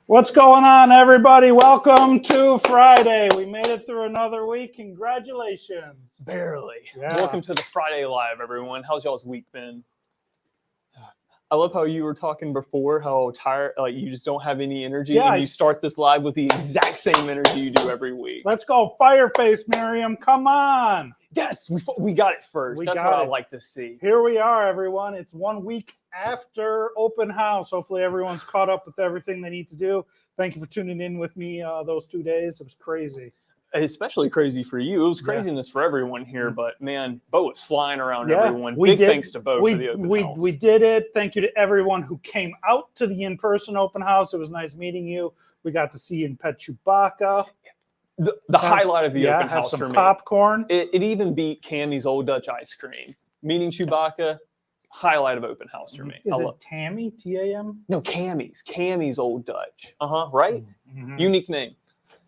What's going on, everybody? Welcome to Friday. We made it through another week. Congratulations. Barely. Yeah. Welcome to the Friday Live, everyone. How's y'all's week been? I love how you were talking before, how tired, like you just don't have any energy, Yeah, and you start this live with the exact same energy you do every week. Let's go, Fireface, Miriam. Come on. Yes, we got it first. That's what I like to see. Here we are, everyone. It's 1 week after open house. Hopefully everyone's caught up with everything they need to do. Thank you for tuning in with me those 2 days. It was crazy. Especially crazy for you. It was craziness for everyone here, but man, Bo was flying around everyone. Big thanks to Bo for the open house. We did it. Thank you to everyone who came out to the in-person open house. It was nice meeting you. We got to see you and pet Chewbacca. The highlight of the open house for me. Popcorn. It even beat Cammy's Old Dutch ice cream. Meeting Chewbacca, highlight of open house for me. Is it Tammy? T-A-M? No, Cammy's Old Dutch. Right? Mm-hmm. Unique name.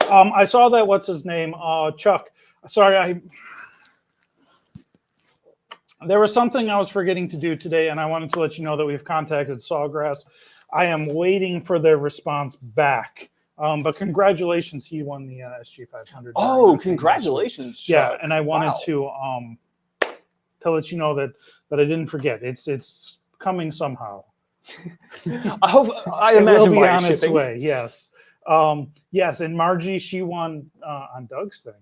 I saw that. What's his name? Chuck. Sorry, there was something I was forgetting to do today, and I wanted to let you know that we've contacted Sawgrass. I am waiting for their response back. But congratulations, he won the SG500. Oh, congratulations, Chuck. Yeah, and I wanted to let you know that I didn't forget. It's coming somehow. I imagine it will be on shipping. its way. Yes. Yes, and Margie, she won on Doug's thing.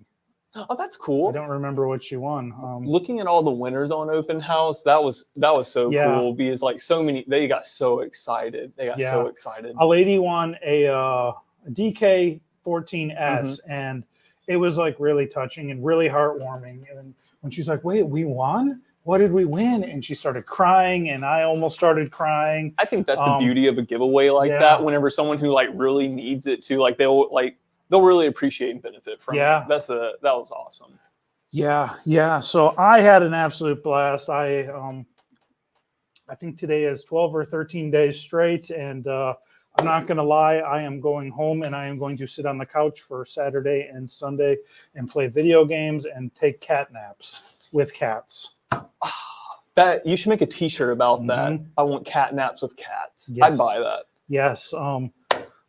Oh, that's cool. I don't remember what she won. Looking at all the winners on open house, that was so cool because like so many, they got so excited. A lady won a DK14S, and it was like really touching and really heartwarming. And when she's like, "Wait, we won? What did we win?" And she started crying, and I almost started crying. I think that's the beauty of a giveaway like that. Whenever someone who like really needs it to, like they'll really appreciate and benefit from it. That was awesome. Yeah. So I had an absolute blast. I think today is 12 or 13 days straight, and I'm not going to lie, I am going home and I am going to sit on the couch for Saturday and Sunday and play video games and take cat naps with cats. That you should make a T-shirt about that. I want cat naps with cats. Yes. I'd buy that. Yes.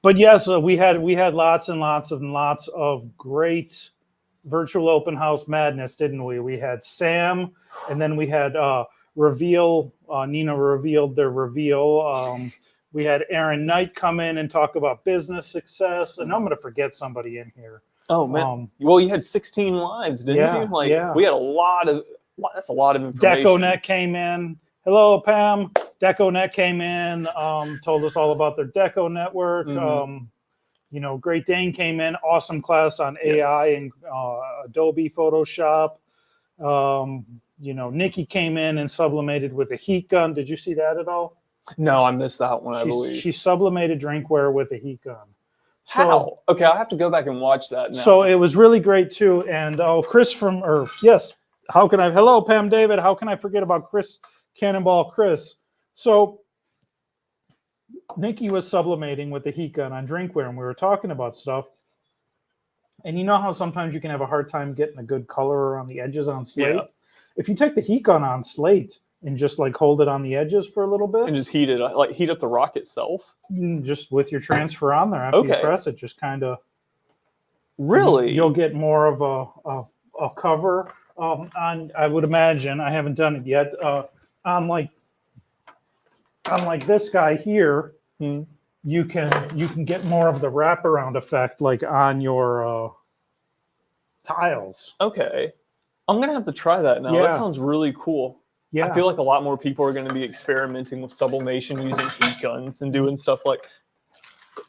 But yes, we had lots and lots of great virtual open house madness, didn't we? We had Sam, and then we had reveal. Nina revealed their reveal. We had Aaron Knight come in and talk about business success, and I'm going to forget somebody in here. Oh man! Well, you had 16 lives, didn't you? We had that's a lot of information. DecoNet came in. Hello, Pam. DecoNet came in, told us all about their Deco network. Great Dane came in. Awesome class on AI and Adobe Photoshop. Nikki came in and sublimated with a heat gun. Did you see that at all? No, I missed that one, I believe. She sublimated drinkware with a heat gun. How? Okay, I'll have to go back and watch that now. So it was really great, too. And Chris hello, Pam David. How can I forget about Chris Cannonball Chris? So Nikki was sublimating with the heat gun on drinkware, and we were talking about stuff. And you know how sometimes you can have a hard time getting a good color around the edges on slate? Yeah. If you take the heat gun on slate and just like hold it on the edges for a little bit. And just heat it, like heat up the rock itself? Just with your transfer on there. After you press it, just kind of. Really? You'll get more of a cover on, I would imagine, I haven't done it yet, on like this guy here, you can get more of the wraparound effect like on your tiles. Okay. I'm going to have to try that now. That sounds really cool. Yeah. I feel like a lot more people are going to be experimenting with sublimation using heat guns and doing stuff like,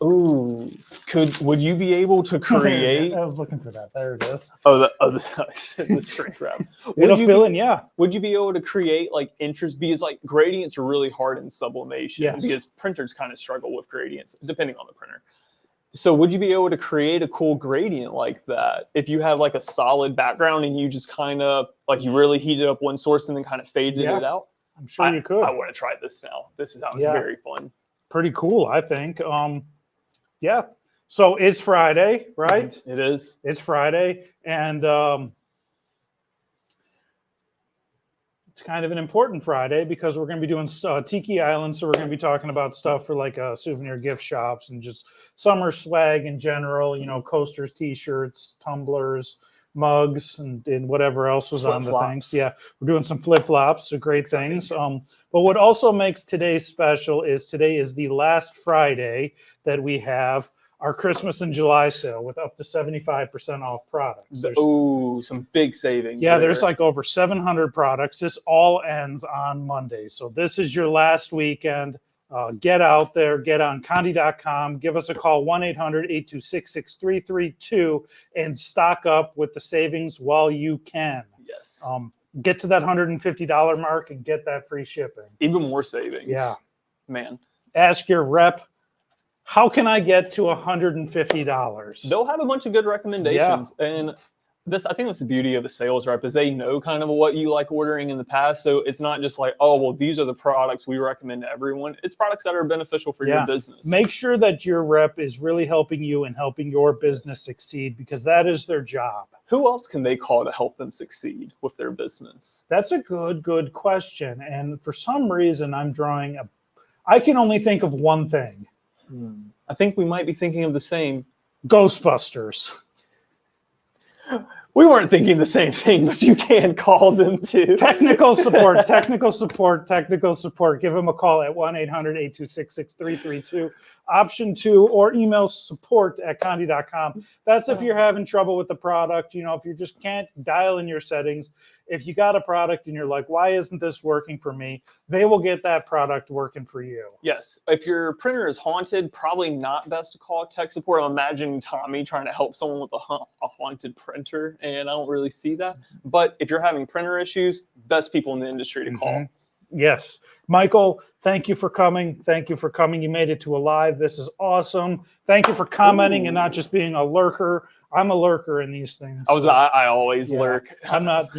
would you be able to create? I was looking for that. There it is. The shrink wrap. It'll fill in, yeah. Would you be able to create like interest? Because like gradients are really hard in sublimation because printers kind of struggle with gradients depending on the printer. So would you be able to create a cool gradient like that if you have like a solid background and you just kind of like you really heated up one source and then kind of faded it out? I'm sure you could. I want to try this now. This sounds very fun. Pretty cool, I think. Yeah. So it's Friday, right? It is. It's Friday. And it's kind of an important Friday because we're going to be doing Tiki Island. So we're going to be talking about stuff for like souvenir gift shops and just summer swag in general, you know, coasters, t-shirts, tumblers, mugs, and whatever else was on the things. Yeah, we're doing some flip-flops, so great things. But what also makes today special is today is the last Friday that we have our Christmas and July sale with up to 75% off products. Oh, some big savings. Yeah, there's like over 700 products. This all ends on Monday. So this is your last weekend. Get out there, get on Condi.com, give us a call, 1-800-826-6332, and stock up with the savings while you can. Yes. Get to that $150 mark and get that free shipping. Even more savings. Yeah. Man. Ask your rep, how can I get to $150? They'll have a bunch of good recommendations. Yeah. And I think that's the beauty of a sales rep is they know kind of what you like ordering in the past. So it's not just like, oh, well, these are the products we recommend to everyone. It's products that are beneficial for your business. Make sure that your rep is really helping you and helping your business succeed because that is their job. Who else can they call to help them succeed with their business? That's a good question. And for some reason, I can only think of one thing. I think we might be thinking of the same. Ghostbusters. We weren't thinking the same thing, but you can call them too. Technical support. Give them a call at 1-800-826-6332. Option 2, or email support@condi.com. That's if you're having trouble with the product. You know, if you just can't dial in your settings. If you got a product and you're like, why isn't this working for me? They will get that product working for you. Yes. If your printer is haunted, probably not best to call tech support. I'm imagining Tommy trying to help someone with a haunted printer, and I don't really see that. But if you're having printer issues, best people in the industry to call. Yes. Michael, thank you for coming. You made it to a live. This is awesome. Thank you for commenting and not just being a lurker. I'm a lurker in these things. I always lurk. I'm not,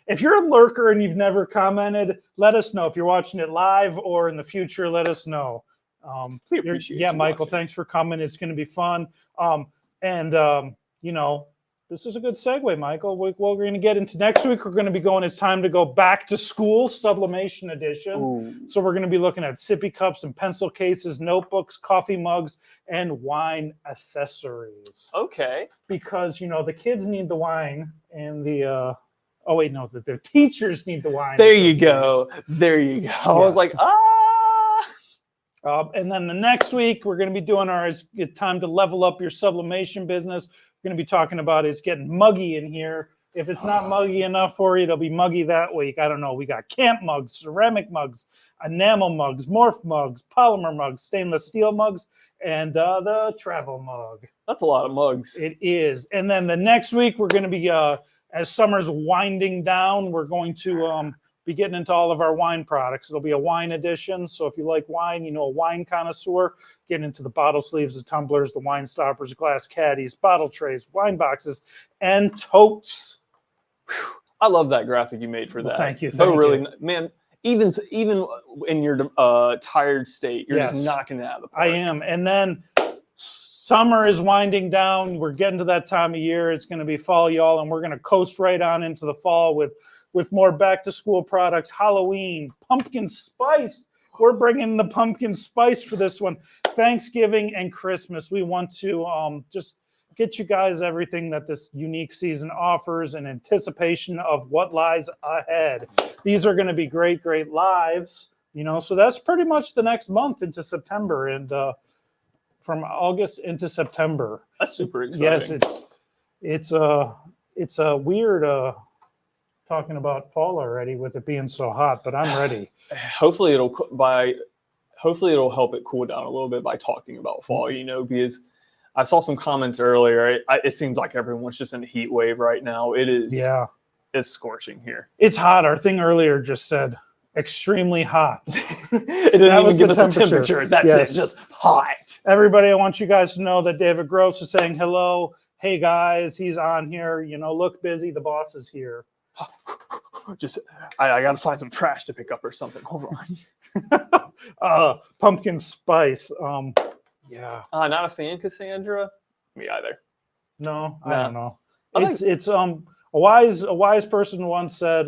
if you're a lurker and you've never commented, let us know. If you're watching it live or in the future, let us know. We appreciate you Michael, watching. thanks for coming. It's going to be fun. This is a good segue, Michael. We're going to get into next week. We're going to be going, it's time to go back to school, Sublimation edition. Ooh. So we're going to be looking at sippy cups and pencil cases, notebooks, coffee mugs, and wine accessories. Okay. Because, the kids need the wine and the, their teachers need the wine. There you go. Yes. I was like, and then the next week, we're going to be doing it's time to level up your sublimation business. We're going to be talking about it's getting muggy in here. If it's not muggy enough for you, it'll be muggy that week. I don't know. We got camp mugs, ceramic mugs, enamel mugs, morph mugs, polymer mugs, stainless steel mugs, and the travel mug. That's a lot of mugs. It is. And then the next week, we're going to be, as summer's winding down, we're going to be getting into all of our wine products. It'll be a wine edition. So if you like wine, a wine connoisseur, getting into the bottle sleeves, the tumblers, the wine stoppers, glass caddies, bottle trays, wine boxes, and totes. I love that graphic you made for that. Thank you. Man, even in your tired state, you're just knocking it out of the park. I am. And then summer is winding down. We're getting to that time of year. It's going to be fall, y'all, and we're going to coast right on into the fall with more back-to-school products, Halloween, pumpkin spice. We're bringing the pumpkin spice for this one. Thanksgiving and Christmas. We want to just get you guys everything that this unique season offers in anticipation of what lies ahead. These are going to be great, great lives. So that's pretty much the next month into September, and from August into September. That's super exciting. Yes, it's a weird talking about fall already with it being so hot, but I'm ready. Hopefully it'll help it cool down a little bit by talking about fall, because I saw some comments earlier. It seems like everyone's just in a heat wave right now. It is. Yeah. It's scorching here. It's hot. Our thing earlier just said extremely hot. It didn't even give us a temperature. That's it. Just hot. Everybody, I want you guys to know that David Gross is saying hello. Hey guys, he's on here. Look busy. The boss is here. I gotta find some trash to pick up or something. Hold on. Pumpkin spice. Yeah. Not a fan, Cassandra. Me either. No, I don't know. It's a wise person once said,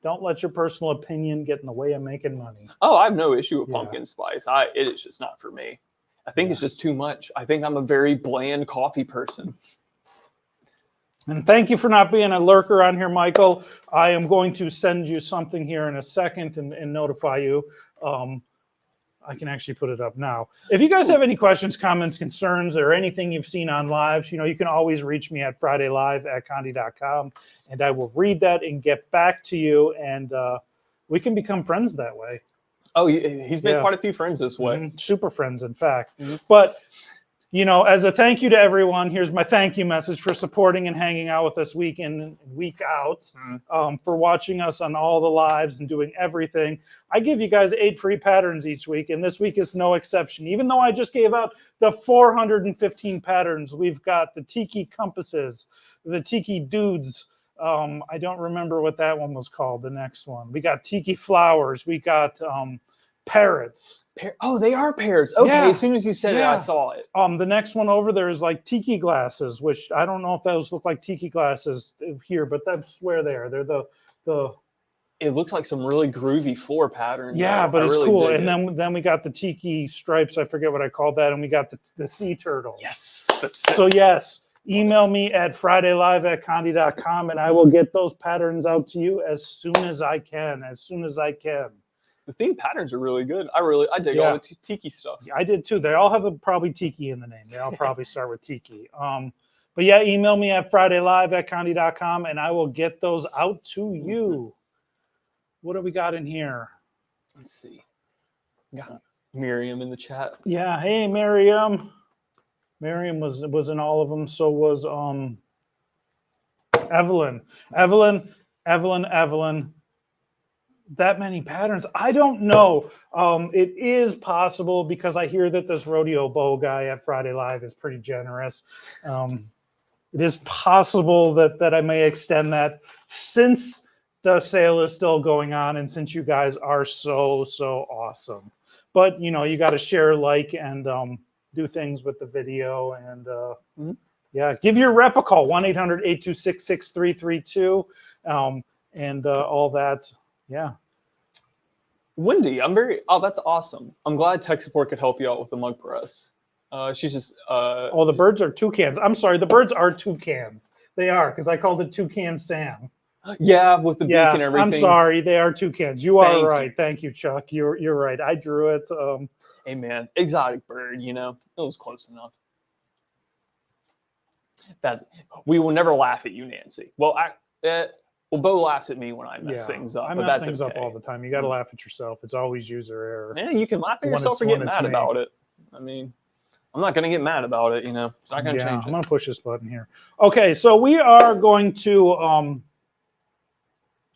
Don't let your personal opinion get in the way of making money. Oh, I have no issue with Yeah. pumpkin spice. It is just not for me. I think it's Yeah. just too much. I think I'm a very bland coffee person. And thank you for not being a lurker on here, Michael. I am going to send you something here in a second and notify you. I can actually put it up now. If you guys have any questions, comments, concerns, or anything you've seen on lives, you can always reach me at fridaylive@condi.com, and I will read that and get back to you, and we can become friends that way. Oh, he's made Yeah. quite a few friends this way. Mhm. Super friends, in fact. Mhm. But as a thank you to everyone, here's my thank you message for supporting and hanging out with us week in and week out, for watching us on all the lives and doing everything. I give you guys 8 free patterns each week, and this week is no exception. Even though I just gave out the 415 patterns, we've got the Tiki compasses, the Tiki dudes. I don't remember what that one was called, the next one. We got Tiki flowers. We got parrots. Oh, they are parrots. Okay, Yeah. as soon as you said it, I Yeah. saw it. The next one over there is like tiki glasses, which I don't know if those look like tiki glasses here, but that's where they are. They're the It looks like some really groovy floor pattern. yeah, though. but I it's really cool. dig And it. then we got the tiki stripes. I forget what I called that, and we got the sea turtles. Yes. That's sick. So yes, email me at fridaylive@condi.com, and I will get those patterns out to you as soon as I can. The theme patterns are really good. I dig Yeah. all the tiki stuff. I did too. They all have probably tiki in the name. They all probably start with tiki. But yeah, email me at fridaylive@condi.com, and I will get those out to you. What do we got in here? Let's see. Got Miriam in the chat. Yeah, hey Miriam. Miriam was in all of them. So was Evelyn. Evelyn. That many patterns. I don't know. It is possible because I hear that this rodeo bow guy at Friday Live is pretty generous. It is possible that I may extend that since the sale is still going on and since you guys are so awesome. But you got to share, like, and do things with the video, and yeah, give your rep a call, 1-800-826-6332, and all that. Yeah. Wendy, that's awesome. I'm glad tech support could help you out with the mug press. She's just Oh, the birds are toucans. I'm sorry, the birds are toucans. They are, because I called it Toucan Sam. Yeah, with the beak and everything. I'm sorry, they are toucans. Thank are right. you. Thank you, Chuck. You're right. I drew it. Hey man, exotic bird, it was close enough. We will never laugh at you, Nancy. Well, Bo laughs at me when I mess things up. I but mess that's things up okay. all the time. You got to laugh at yourself. It's always user error. Yeah, you can laugh at When yourself or it's- get when it's mad me. about it. I mean, I'm not going to get mad about it, It's not going to change I'm it. going to push this button here. Okay, so we are going to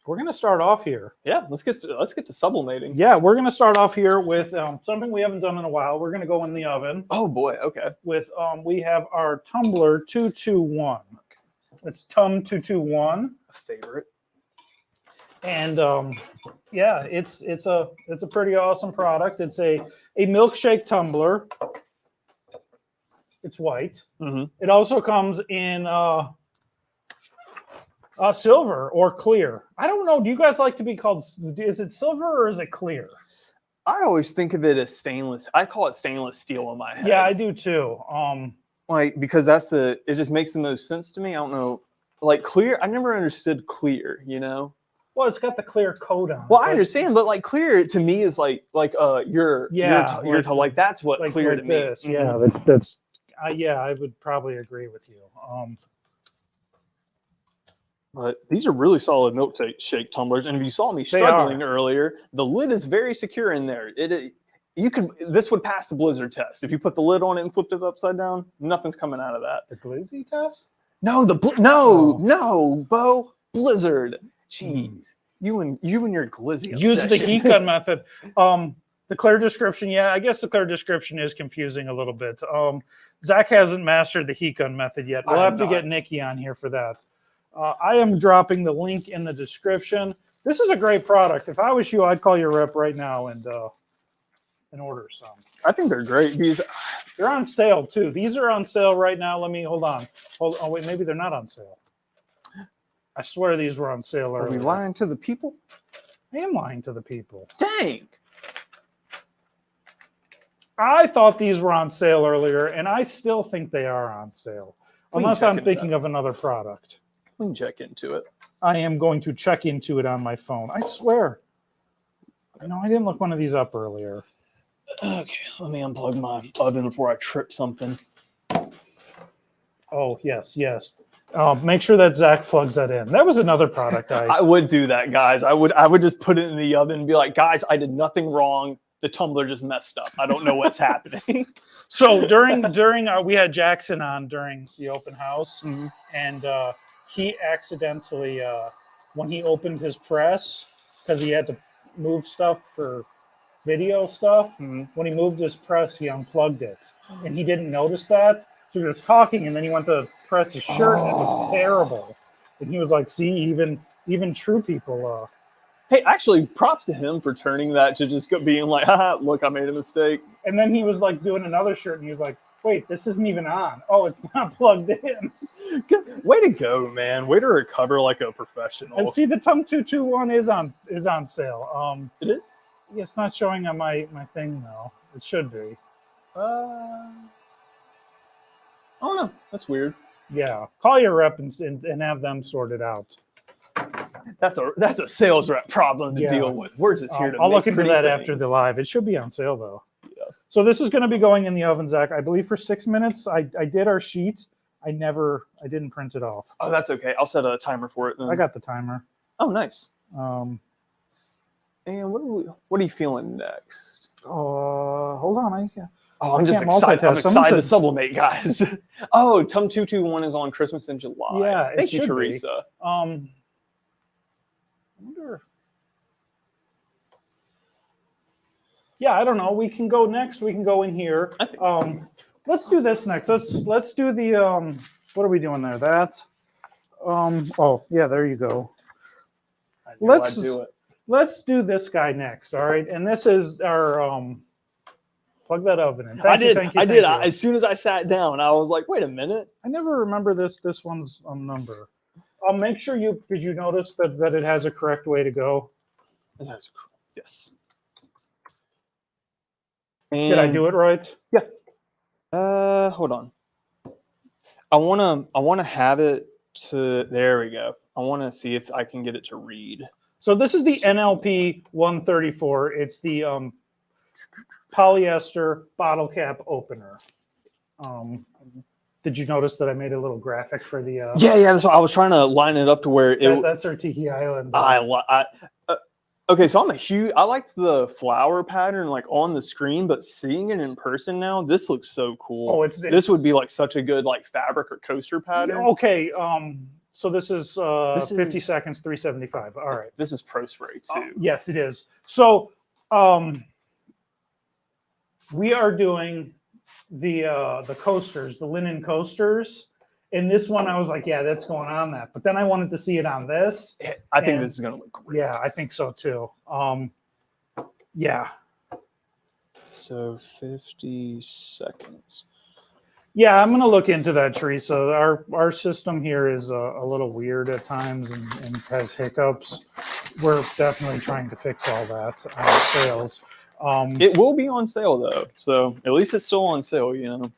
we're going to start off here. Yeah, let's get to sublimating. Yeah, we're going to start off here with something we haven't done in a while. We're going to go in the oven. Oh boy, okay. With we have our tumbler 221. It's Tum 221. A favorite. And yeah, it's a pretty awesome product. It's a milkshake tumbler. It's white. Mm-hmm. It also comes in silver or clear. I don't know. Do you guys like to be called? Is it silver or is it clear? I always think of it as stainless. I call it stainless steel in my head. Yeah, I do too. Because it just makes the most sense to me. I don't know. Like clear, I never understood clear, Well, it's got the clear coat on. Well, I understand, but like clear to me is like your like that's what like clear like to me. this. Yeah, that's yeah, I would probably agree with you. But these are really solid milkshake tumblers, and if you saw me struggling earlier, the lid is very secure in there. This would pass the blizzard test. If you put the lid on it and flipped it upside down, nothing's coming out of that. The glizzy test? No, no, Bo, blizzard. Jeez, you and your glizzy obsession. Use the heat gun method. The clear description, yeah, I guess the clear description is confusing a little bit. Zach hasn't mastered the heat gun method yet. We'll have to get Nikki on here for that. I am dropping the link in the description. This is a great product. If I was you, I'd call your rep right now and order some. I think they're great. They're on sale too. These are on sale right now. Let me hold on. Oh wait, maybe they're not on sale. I swear these were on sale Are we earlier. lying to the people? I am lying to the people. Dang. I thought these were on sale earlier, and I still think they are on sale. We can Unless check I'm into thinking that. of another product. We can check into it. I am going to check into it on my phone. I swear. No, I didn't look one of these up earlier. Okay, let me unplug my oven before I trip something. Oh, yes. Make sure that Zach plugs that in. That was another product I would do that, guys. I would just put it in the oven and be like, guys, I did nothing wrong. The tumbler just messed up. I don't know what's happening. So during we had Jackson on during the open house, and he accidentally, when he opened his press, because he had to move stuff for video stuff, when he moved his press, he unplugged it, and he didn't notice that. So he was talking, and then he went to press his shirt, and it looked terrible. And he was like, "See, even true people." Hey, actually, props to him for turning that to just being like, haha, look, I made a mistake. And then he was like doing another shirt, and he was like, "Wait, this isn't even on. Oh, it's not plugged in." Way to go, man. Way to recover like a professional. And see, the Tum 221 is on sale. It is? It's not showing on my thing though. It should be. I don't know. That's weird. Yeah, call your rep and have them sort it out. That's a sales rep problem to deal with. We're just here to I'll make look into pretty that things. after the live. It should be on sale though. Yeah. So this is going to be going in the oven, Zach. I believe for 6 minutes. I did our sheet. I didn't print it off. Oh, that's okay. I'll set a timer for it then. I got the timer. Oh, nice. And what are you feeling next? hold on. I'm just can't excited. I'm multitask. Someone excited to said- sublimate, guys. Oh, Tum 221 is on Christmas in July. Yeah, it Thank you, should be. Teresa. I wonder. Yeah, I don't know. We can go next. We can go in here. Let's do this next. Let's do the what are we doing there? That. Oh yeah, there you go. Let's do it. Let's do this guy next. All right, and this is our plug that oven in. I did. Thank you. As soon as I sat down, I was like, wait a minute. I never remember this one's number. I'll make sure because you notice that it has a correct way to go. Yes. Did I do it right? Yeah. Hold on. I wanna have it to. There we go. I want to see if I can get it to read. So this is the NLP 134. It's the polyester bottle cap opener. Did you notice that I made a little graphic for the? Yeah. So I was trying to line it up to where it. That's our Tiki Island. Okay, so I liked the flower pattern like on the screen, but seeing it in person now, this looks so cool. Oh, this would be like such a good like fabric or coaster pattern. Okay, so this is 50 seconds, 375. All right. This is Pro Spray too. Yes, it is. So we are doing the coasters, the linen coasters. In this one, I was like, yeah, that's going on that. But then I wanted to see it on this. I think this is going to look great. Yeah, I think so too. Yeah. So 50 seconds. Yeah, I'm going to look into that, Teresa. Our system here is a little weird at times and has hiccups. We're definitely trying to fix all that on sales. It will be on sale though, so at least it's still on sale, you know.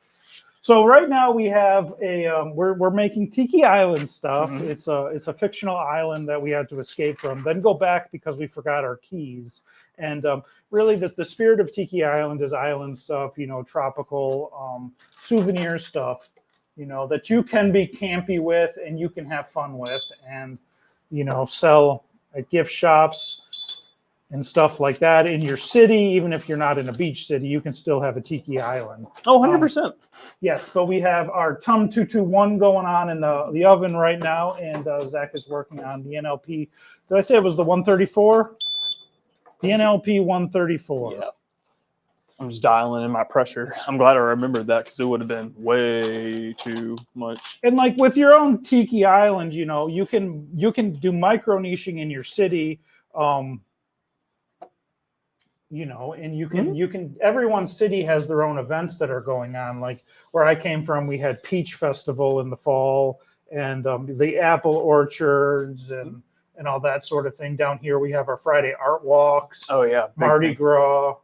So right now we have we're making Tiki Island stuff. Mm-hmm. It's a fictional island that we had to escape from, then go back because we forgot our keys. And really, the spirit of Tiki Island is island stuff, you know, tropical souvenir stuff, you know, that you can be campy with and you can have fun with, and you know, sell at gift shops and stuff like that in your city. Even if you're not in a beach city, you can still have a Tiki Island. Oh, 100%. Yes, but we have our Tum 221 going on in the oven right now, and Zach is working on the NLP. Did I say it was the 134? The NLP 134. Yeah. I'm just dialing in my pressure. I'm glad I remembered that because it would have been way too much. And like with your own Tiki Island, you know, you can do micro niching in your city. You know, and you can everyone's city has their own events that are going on. Like where I came from, we had Peach Festival in the fall, and the apple orchards and all that sort of thing. Down here we have our Friday art walks. Oh yeah, Mardi Gras.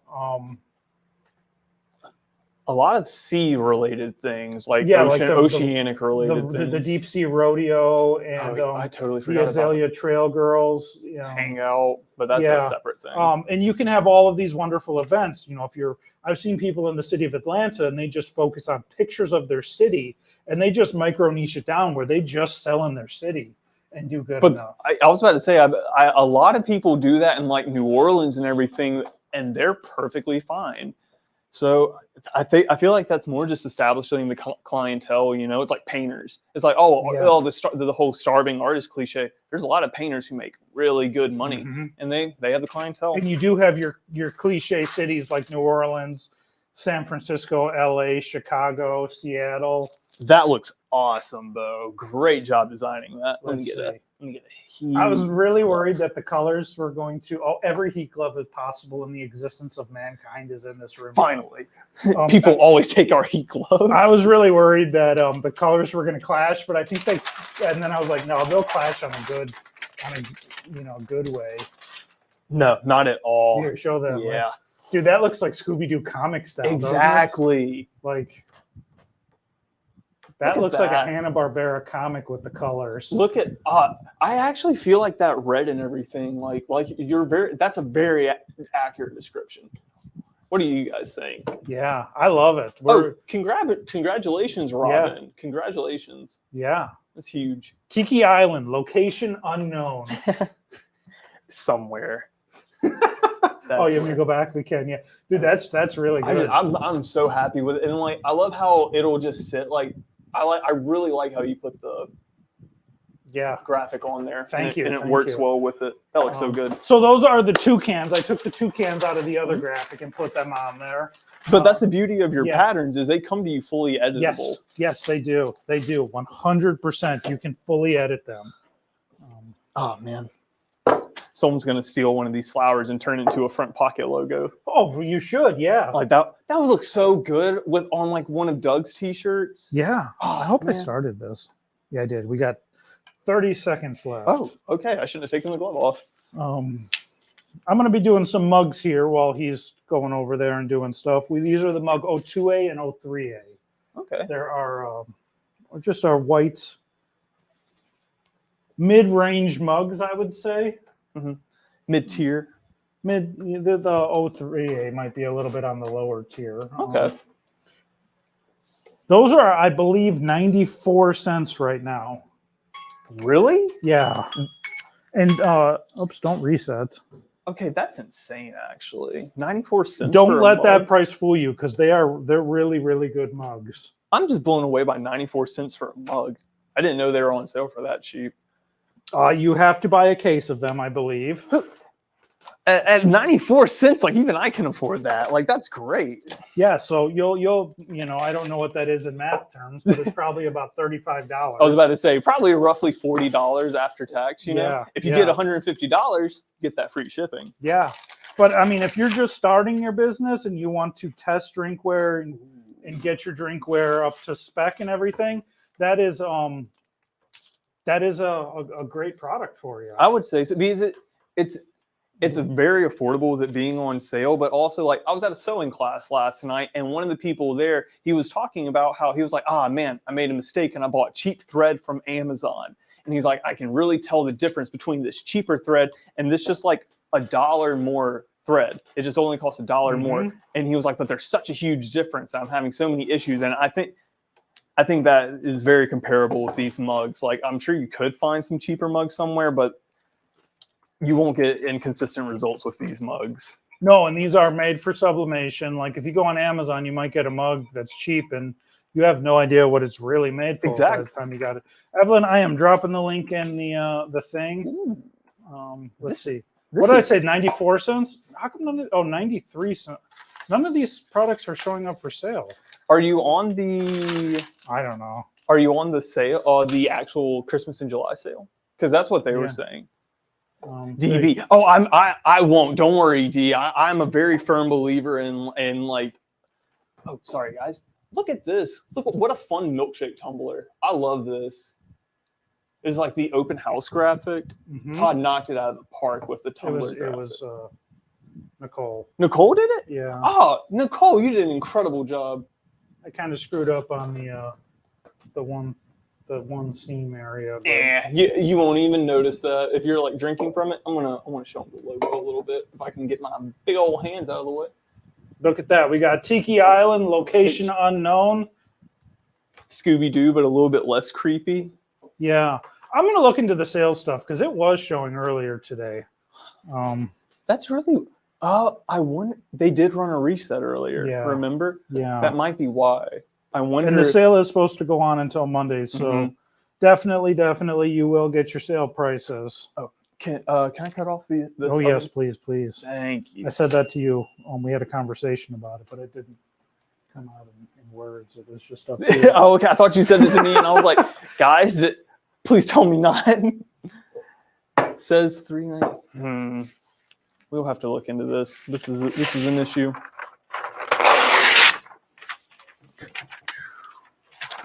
A lot of sea related things, like like oceanic related things. The deep sea rodeo and I totally the forgot Azalea Trail Girls. hang out, but that's a separate thing. And you can have all of these wonderful events. I've seen people in the city of Atlanta and they just focus on pictures of their city and they just micro niche it down where they just sell in their city and do good enough. I was about to say, a lot of people do that in like New Orleans and everything, and they're perfectly fine. So I feel like that's more just establishing the clientele. It's like painters. It's like the whole starving artist cliche. There's a lot of painters who make really good money, and they have the clientele. And you do have your cliche cities like New Orleans, San Francisco, LA, Chicago, Seattle. That looks awesome, Bo. Great job designing that. Let me get a heat. I was really worried that the colors were going to. Every heat glove is possible in the existence of mankind is in this room. Finally, people always take our heat gloves. I was really worried that the colors were going to clash, but I think they. And then I was like, no, they'll clash on a good way. No, not at all. Here, show them. Yeah, dude, that looks like Scooby-Doo comic style. Exactly. That looks like a Hanna-Barbera comic with the colors. Look at I actually feel like that red and everything, that's a very accurate description. What do you guys think? Yeah, I love it. Congratulations, Robin. Yeah. Congratulations. Yeah. That's huge. Tiki Island, location unknown. Somewhere. You want me to go back? We can, yeah. Dude, that's really good. I'm so happy with it. And I love how it'll just sit I really like how you put the graphic on there. Thank you. And it works well with it. That looks so good. So those are the toucans. I took the toucans out of the other graphic and put them on there. But that's the beauty of your patterns is they come to you fully editable. Yes, they do. They do. 100%. You can fully edit them. Oh, man. Someone's going to steal one of these flowers and turn it into a front pocket logo. Oh, you should, yeah. That would look so good on one of Doug's t-shirts. Yeah. I hope I started this. Yeah, I did. We got 30 seconds left. Oh, okay. I shouldn't have taken the glove off. I'm going to be doing some mugs here while he's going over there and doing stuff. These are the mug 02A and 03A. Okay. There are just our white mid-range mugs, I would say. Mm-hmm. Mid-tier. The 03A might be a little bit on the lower tier. Okay. Those are, I believe, 94 cents right now. Really? Yeah. And oops, don't reset. Okay, that's insane, actually. 94 cents. Don't let that price fool you, because they're really, really good mugs. I'm just blown away by 94 cents for a mug. I didn't know they were on sale for that cheap. You have to buy a case of them, I believe. At 94 cents, even I can afford that. That's great. Yeah, so you'll I don't know what that is in math terms, but it's probably about $35. I was about to say probably roughly $40 after tax. If you get $150, get that free shipping. Yeah, but I mean, if you're just starting your business and you want to test drinkware and get your drinkware up to spec and everything, that is a great product for you. I would say so because it's very affordable with it being on sale, but also I was at a sewing class last night and one of the people there, he was talking about how he was like, man, I made a mistake and I bought cheap thread from Amazon. And he's like, I can really tell the difference between this cheaper thread and this just $1 more thread. It just only costs $1 more. And he was like, but there's such a huge difference. I'm having so many issues. And I think that is very comparable with these mugs. I'm sure you could find some cheaper mugs somewhere, but you won't get inconsistent results with these mugs. No, and these are made for sublimation. If you go on Amazon, you might get a mug that's cheap and you have no idea what it's really made for by the time you got it. Evelyn, I am dropping the link in the thing. Let's see. What did I say? 94 cents? How come 93 cents? None of these products are showing up for sale. Are you on the... I don't know. Are you on the sale, the actual Christmas in July sale? Because that's what they were saying. DB. I won't. Don't worry, D. I'm a very firm believer in Oh, sorry, guys. Look at this. Look what a fun milkshake tumbler. I love this. is like the open house graphic. Todd knocked it out of the park with the tumbler graphic. It was Nicole. Nicole did it? Yeah. Oh, Nicole, you did an incredible job. I kind of screwed up on the one seam area. But... Yeah, you won't even notice that if you're like drinking from it. I want to show them the logo a little bit if I can get my big old hands out of the way. Look at that. We got Tiki Island, location unknown. Scooby-Doo, but a little bit less creepy. Yeah. I'm going to look into the sales stuff because it was showing earlier today. That's really... I wonder... They did run a reset earlier, remember? Yeah. That might be why. I wonder... And the sale is supposed to go on until Monday, so definitely you will get your sale prices. Oh, can I cut off this? Oh, yes, please. Thank you. I said that to you. We had a conversation about it, but it didn't come out in words. It was just up here. Oh, okay. I thought you said it to me, and I was like, guys, please tell me not. It says $3.90. We'll have to look into this. This is an issue.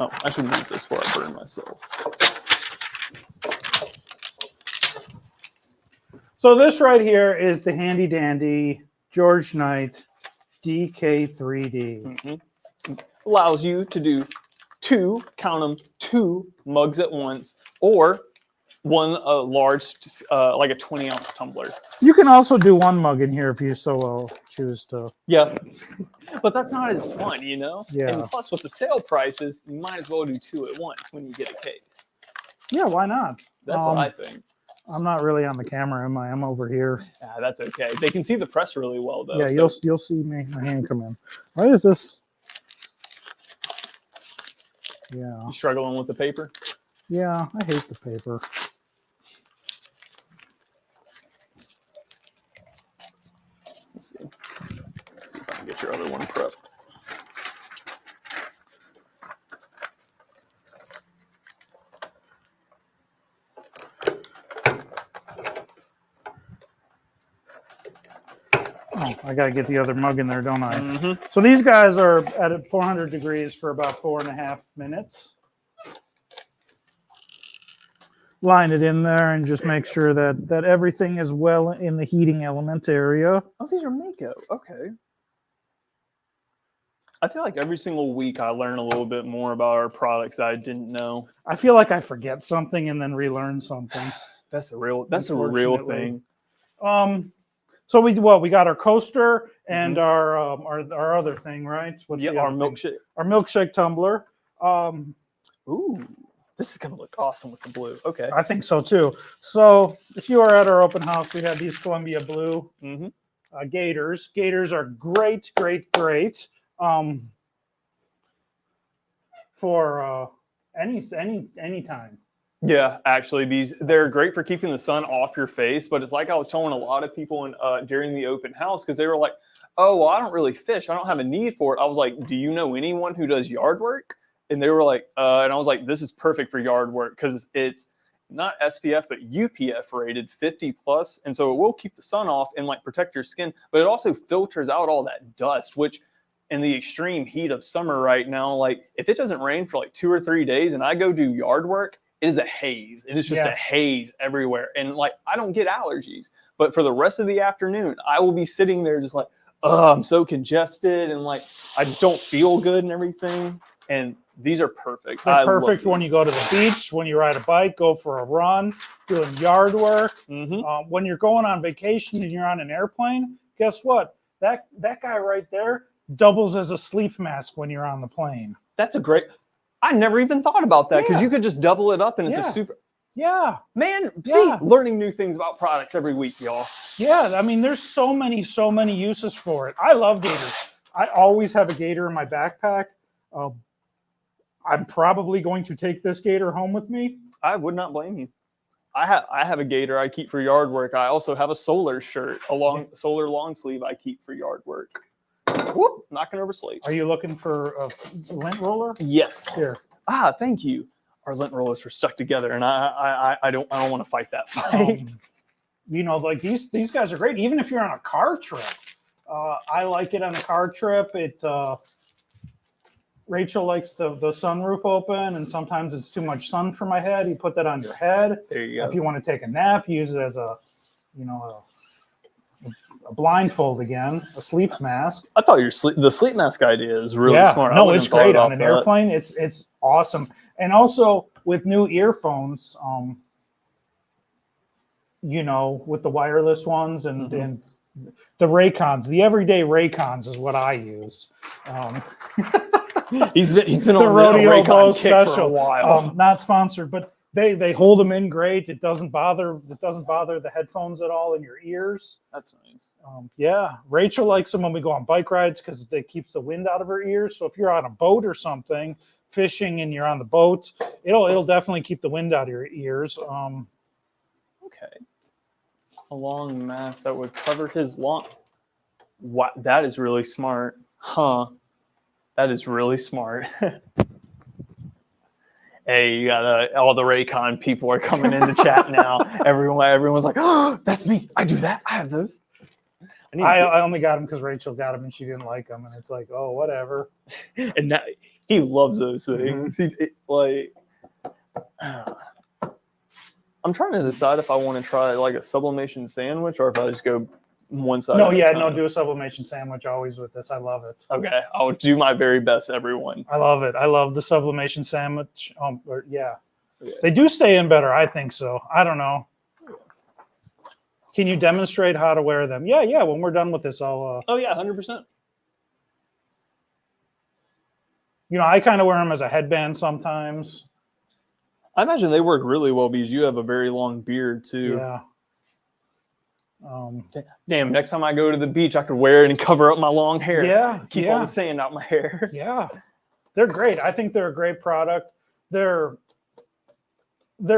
Oh, I should move this before I burn myself. So this right here is the handy dandy George Knight DK3D. Allows you to do two mugs at once, or one large, like a 20-ounce tumbler. You can also do one mug in here if you so choose to. Yeah, but that's not as fun, you know? Yeah. And plus, with the sale prices, you might as well do two at once when you get a case. Yeah, why not? That's what I think. I'm not really on the camera, am I? I'm over here. Yeah, that's okay. They can see the press really well, though. Yeah, you'll see my hand come in. Why is this? Yeah. You struggling with the paper? Yeah, I hate the paper. Let's see if I can get your other one prepped. Oh, I got to get the other mug in there, don't I? So these guys are at 400 degrees for about 4.5 minutes. Line it in there and just make sure that everything is well in the heating element area. Oh, these are Mako. Okay. I feel like every single week I learn a little bit more about our products that I didn't know. I feel like I forget something and then relearn something. That's a real thing. So we got our coaster and our other thing, right? What's our milkshake. Our milkshake tumbler. Ooh, this is gonna look awesome with the blue. Okay, I think so too. So if you are at our open house, we have these Columbia blue gators. Gators are great for any time. Yeah, actually, they're great for keeping the sun off your face. But it's like I was telling a lot of people during the open house, because they were like, "Oh, well, I don't really fish. I don't have a need for it." I was like, "Do you know anyone who does yard work?" And they were like, and I was like, "This is perfect for yard work because it's not SPF but UPF rated 50 plus, and so it will keep the sun off and like protect your skin, but it also filters out all that dust, which." In the extreme heat of summer right now, like if it doesn't rain for like 2 or 3 days and I go do yard work, it is a haze. It is just a haze everywhere. And like, I don't get allergies, but for the rest of the afternoon, I will be sitting there just like, oh, I'm so congested. And like, I just don't feel good and everything. And these are perfect. They're perfect when you go to the beach, when you ride a bike, go for a run, doing yard work. When you're going on vacation and you're on an airplane, guess what? That guy right there doubles as a sleep mask when you're on the plane. That's a great... I never even thought about that because you could just double it up and it's a super... Yeah. Man, see, learning new things about products every week, y'all. Yeah, I mean, there's so many uses for it. I love gators. I always have a gator in my backpack. I'm probably going to take this gator home with me. I would not blame you. I have a gator I keep for yard work. I also have a solar shirt, solar long sleeve I keep for yard work. Whoop, knocking over slates. Are you looking for a lint roller? Yes. Here. Ah, thank you. Our lint rollers were stuck together, and I don't want to fight that fight. You know, like these guys are great. Even if you're on a car trip, I like it on a car trip. Rachel likes the sunroof open, and sometimes it's too much sun for my head. You put that on your head. There you go. If you want to take a nap, use it as a blindfold again, a sleep mask. I thought the sleep mask idea is really smart. No, it's great on an airplane. It's awesome. And also with new earphones, with the wireless ones and the Raycons, the everyday Raycons is what I use. He's been the on Rodeo Raycon Bow kick special. for a while. Not sponsored, but they hold them in great. It doesn't bother the headphones at all in your ears. That's nice. Yeah, Rachel likes them when we go on bike rides because it keeps the wind out of her ears. So if you're on a boat or something, fishing, and you're on the boat, it'll definitely keep the wind out of your ears. Okay. A long mask that would cover his long. Wow, that is really smart, huh? That is really smart. Hey, you got all the Raycon people are coming into chat now. Everyone's like, "Oh, that's me. I do that. I have those." I only got them because Rachel got them and she didn't like them, and it's like, oh, whatever. And that, he loves those things. I'm trying to decide if I want to try like a sublimation sandwich or if I just go one side. Do a sublimation sandwich always with this. I love it. Okay, I'll do my very best, everyone. I love it. I love the sublimation sandwich. They do stay in better. I think so. I don't know. Can you demonstrate how to wear them? Yeah. When we're done with this, I'll. Oh yeah, 100%. I kind of wear them as a headband sometimes. I imagine they work really well because you have a very long beard too. Yeah. Damn, next time I go to the beach, I could wear it and cover up my long hair. Yeah. Keep all the sand out my hair. Yeah. They're great. I think they're a great product. They're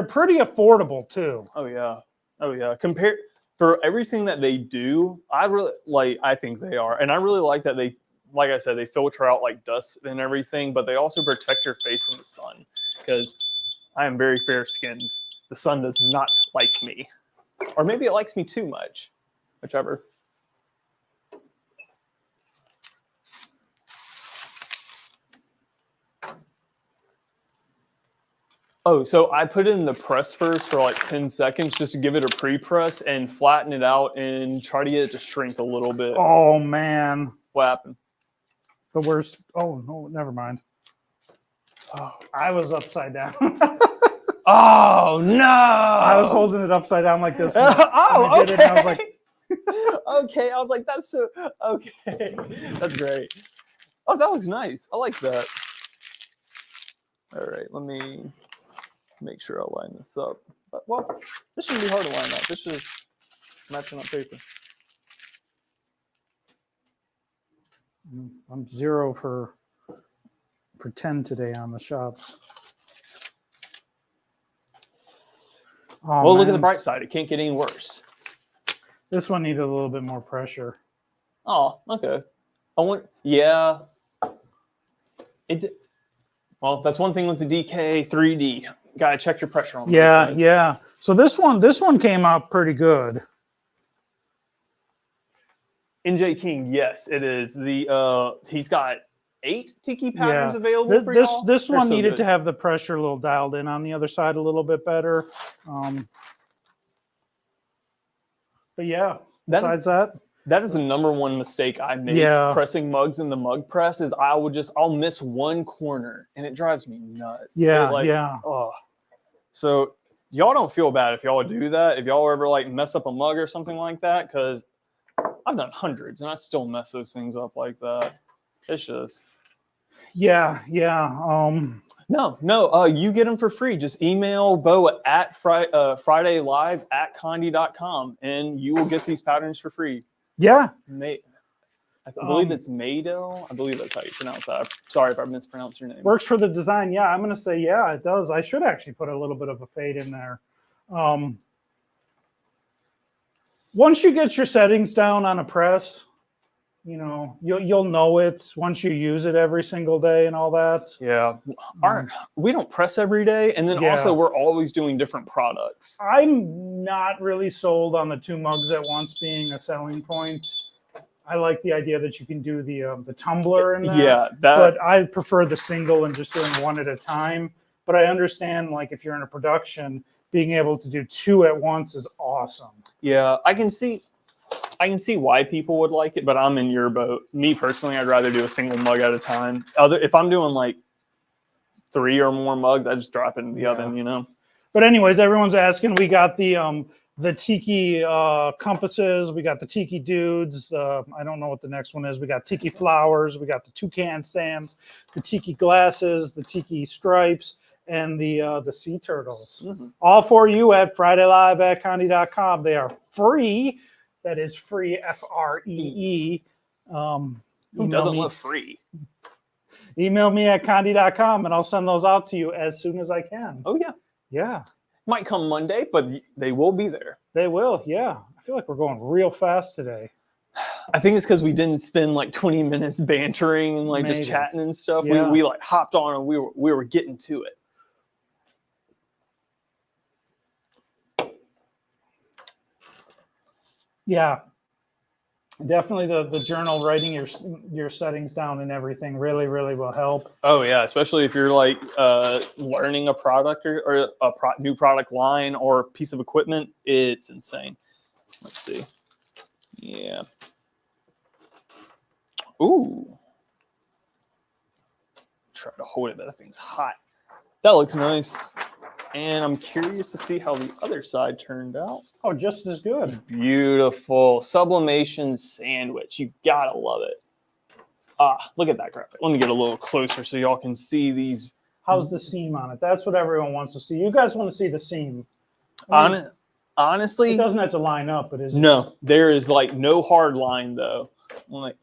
pretty affordable too. Oh yeah. Compared for everything that they do, I think they are. And I really like that they, like I said, they filter out like dust and everything, but they also protect your face from the sun because I am very fair skinned. The sun does not like me. Or maybe it likes me too much, whichever. Oh, so I put it in the press first for like 10 seconds just to give it a pre-press and flatten it out and try to get it to shrink a little bit. Oh, man. What happened? The worst. Oh, no, never mind. Oh, I was upside down. Oh, no. I was holding it upside down like this. Okay. I was like, okay. I was like, that's so, okay. That's great. Oh, that looks nice. I like that. All right, let me make sure I line this up. But, well, this shouldn't be hard to line up. This is matching up paper. I'm 0 for 10 today on the shots. Oh, well, look at the bright side. It can't get any worse. This one needed a little bit more pressure. Oh, okay. Yeah. Well, that's one thing with the DK 3D. Gotta check your pressure on. Yeah. So this one came out pretty good. NJ King, yes, it is. He's got 8 Tiki patterns available for y'all. This one needed to have the pressure a little dialed in on the other side a little bit better. But yeah, besides that. That is the #1 mistake I make pressing mugs in the mug press is I'll miss one corner and it drives me nuts. Yeah. Oh. So y'all don't feel bad if y'all do that. If y'all ever like mess up a mug or something like that, because I've done hundreds and I still mess those things up like that. It's just. Yeah. No. You get them for free. Just email Bo at FridayLive@condi.com and you will get these patterns for free. Yeah. I believe it's Mado. I believe that's how you pronounce that. I'm sorry if I mispronounced your name. Works for the design. Yeah, I'm going to say, yeah, it does. I should actually put a little bit of a fade in there. Once you get your settings down on a press, you'll know it once you use it every single day and all that. Yeah. We don't press every day. And then also we're always doing different products. I'm not really sold on the 2 mugs at once being a selling point. I like the idea that you can do the tumbler in that. Yeah, but I prefer the single and just doing one at a time. But I understand, like, if you're in a production, being able to do two at once is awesome. Yeah, I can see why people would like it, but I'm in your boat. Me personally, I'd rather do a single mug at a time. If I'm doing like 3 or more mugs, I just drop it in the oven, you know. But anyways, everyone's asking. We got the Tiki compasses. We got the Tiki dudes. I don't know what the next one is. We got Tiki flowers. We got the toucan Sams, the Tiki glasses, the Tiki stripes, and the sea turtles. All for you at FridayLive@Conde.com. They are free. That is free, FREE. Who doesn't love free? Email me at Conde.com and I'll send those out to you as soon as I can. Oh, yeah. Yeah. Might come Monday, but they will be there. They will, yeah. I feel like we're going real fast today. I think it's because we didn't spend like 20 minutes bantering and like just chatting and stuff. Yeah. We like hopped on and we were getting to it. Yeah. Definitely the journal, writing your settings down and everything really, really will help. Oh, yeah. Especially if you're like learning a product or a new product line or piece of equipment. It's insane. Let's see. Yeah. Ooh. Try to hold it, but that thing's hot. That looks nice. And I'm curious to see how the other side turned out. Oh, just as good. Beautiful. Sublimation sandwich. You gotta love it. Look at that graphic. Let me get a little closer so y'all can see these. How's the seam on it? That's what everyone wants to see. You guys want to see the seam. Honestly, it doesn't have to line up, but is no, there is like no hard line though. Like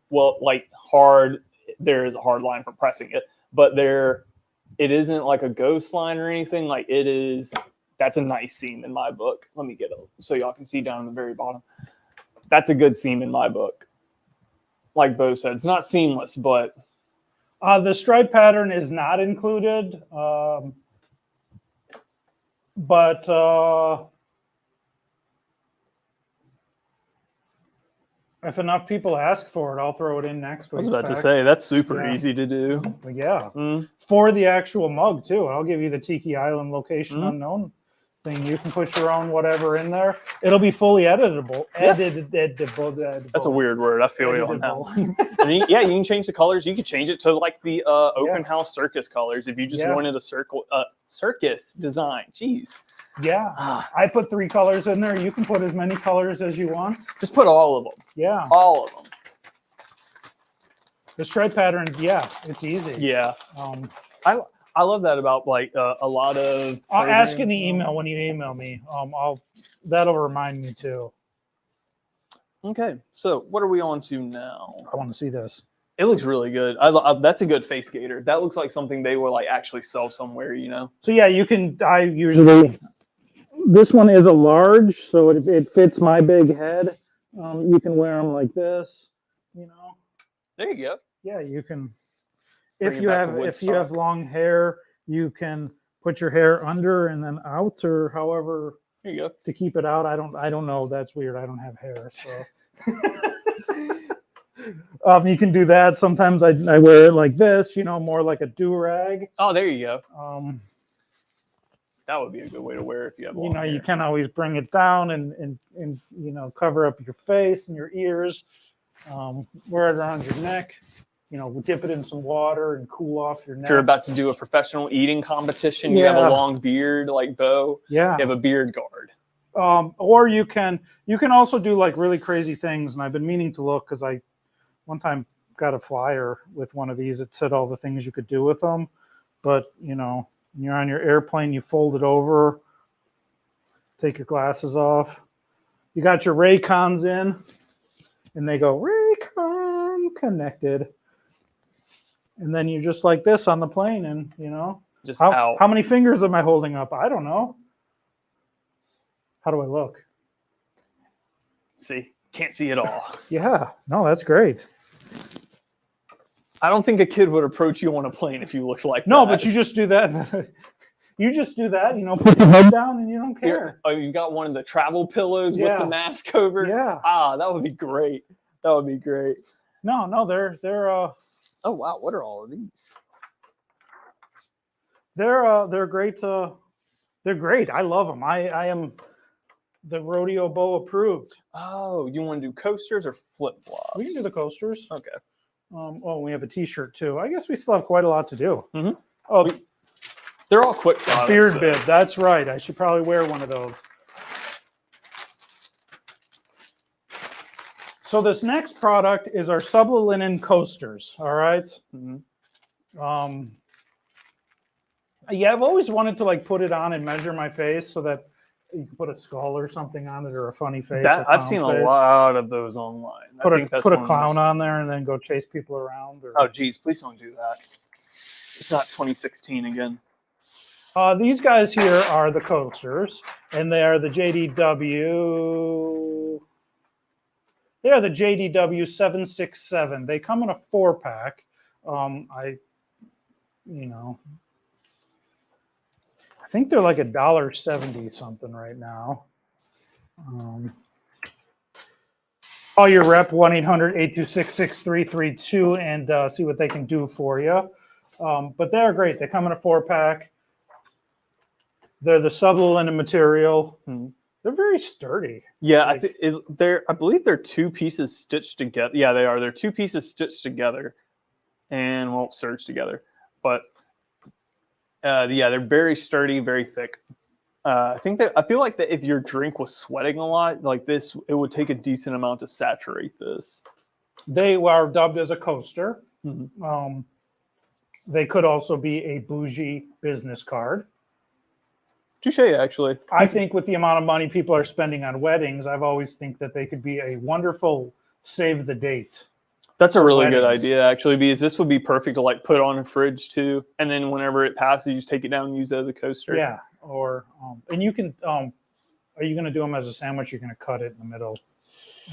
hard, there is a hard line for pressing it, but it isn't like a ghost line or anything. Like it is, that's a nice seam in my book. Let me get it so y'all can see down in the very bottom. That's a good seam in my book. Like Bo said, it's not seamless, but the stripe pattern is not included. But if enough people ask for it, I'll throw it in next week. I was about to say, that's super easy to do. But yeah. For the actual mug, too. I'll give you the Tiki Island location unknown thing. You can put your own whatever in there. It'll be fully editable. Editable. That's a weird word. I feel you on that one. And you can change the colors. You could change it to like the open house circus colors if you just wanted a circus design. Jeez. Yeah, I put 3 colors in there. You can put as many colors as you want. Just put all of them. Yeah. All of them. The stripe pattern, it's easy. Yeah. I love that about like a lot of. I'll ask in the email when you email me. That'll remind me too. Okay, so what are we on to now? I want to see this. It looks really good. That's a good face gator. That looks like something they will like actually sell somewhere, you know. So yeah, you can. I usually. This one is a large, so it fits my big head. You can wear them like this, you know. There you go. Yeah, you can. If you have long hair, you can put your hair under and then out, or however. There you go. To keep it out, I don't know. That's weird. I don't have hair, so. You can do that. Sometimes I wear it like this, you know, more like a do-rag. Oh, there you go. That would be a good way to wear it if you have long hair. You can always bring it down and you know, cover up your face and your ears. Wear it around your neck. You know, dip it in some water and cool off your neck. If you're about to do a professional eating competition, you have a long beard like Bo. Yeah. You have a beard guard. Or you can also do like really crazy things. And I've been meaning to look because I one time got a flyer with one of these. It said all the things you could do with them. But, you know, when you're on your airplane, you fold it over, take your glasses off. You got your Raycons in, and they go, Raycon connected. And then you're just like this on the plane, and, you know. Just out. How many fingers am I holding up? I don't know. How do I look? See, can't see it all. Yeah, no, that's great. I don't think a kid would approach you on a plane if you looked like that. No, but you just do that. You just do that, you know, put your head down and you don't care. You got one of the travel pillows with the mask over? Yeah. That would be great. That would be great. No, they're Oh wow, what are all of these? they're great. They're great. I love them. I am the Rodeo Bo approved. Oh, you want to do coasters or flip flops? We can do the coasters. Okay. Oh, we have a T-shirt too. I guess we still have quite a lot to do. Mhm. Oh, They're all quick products. beard so- bib. That's right. I should probably wear one of those. So this next product is our Sublimating coasters. All right. Mhm. Yeah, I've always wanted to like put it on and measure my face so that you can put a skull or something on it or a funny face. I've seen a lot of those online. Put I think that's a one of clown those- on there and then go chase people around. Or... Oh, geez, please don't do that. It's not 2016 again. These guys here are the coasters, and they are the JDW. They are the JDW 767. They come in a 4-pack. I think they're like $1.70 something right now. Call your rep 1-800-826-6332 and see what they can do for you. But they're great. They come in a 4-pack. They're the Sublimating material. They're very sturdy. Yeah, I believe they're 2 pieces stitched together. Yeah, they are. They're 2 pieces stitched together, and won't serge together. But yeah, they're very sturdy, very thick. I feel like that if your drink was sweating a lot, like this, it would take a decent amount to saturate this. They are dubbed as a coaster. Mhm. They could also be a bougie business card. Touche, actually. I think with the amount of money people are spending on weddings, I've always think that they could be a wonderful save the date. That's a really good weddings. idea, actually, because this would be perfect to like put on a fridge too, and then whenever it passes, you just take it down and use it as a coaster. Yeah, or and you can. Are you going to do them as a sandwich? You're going to cut it in the middle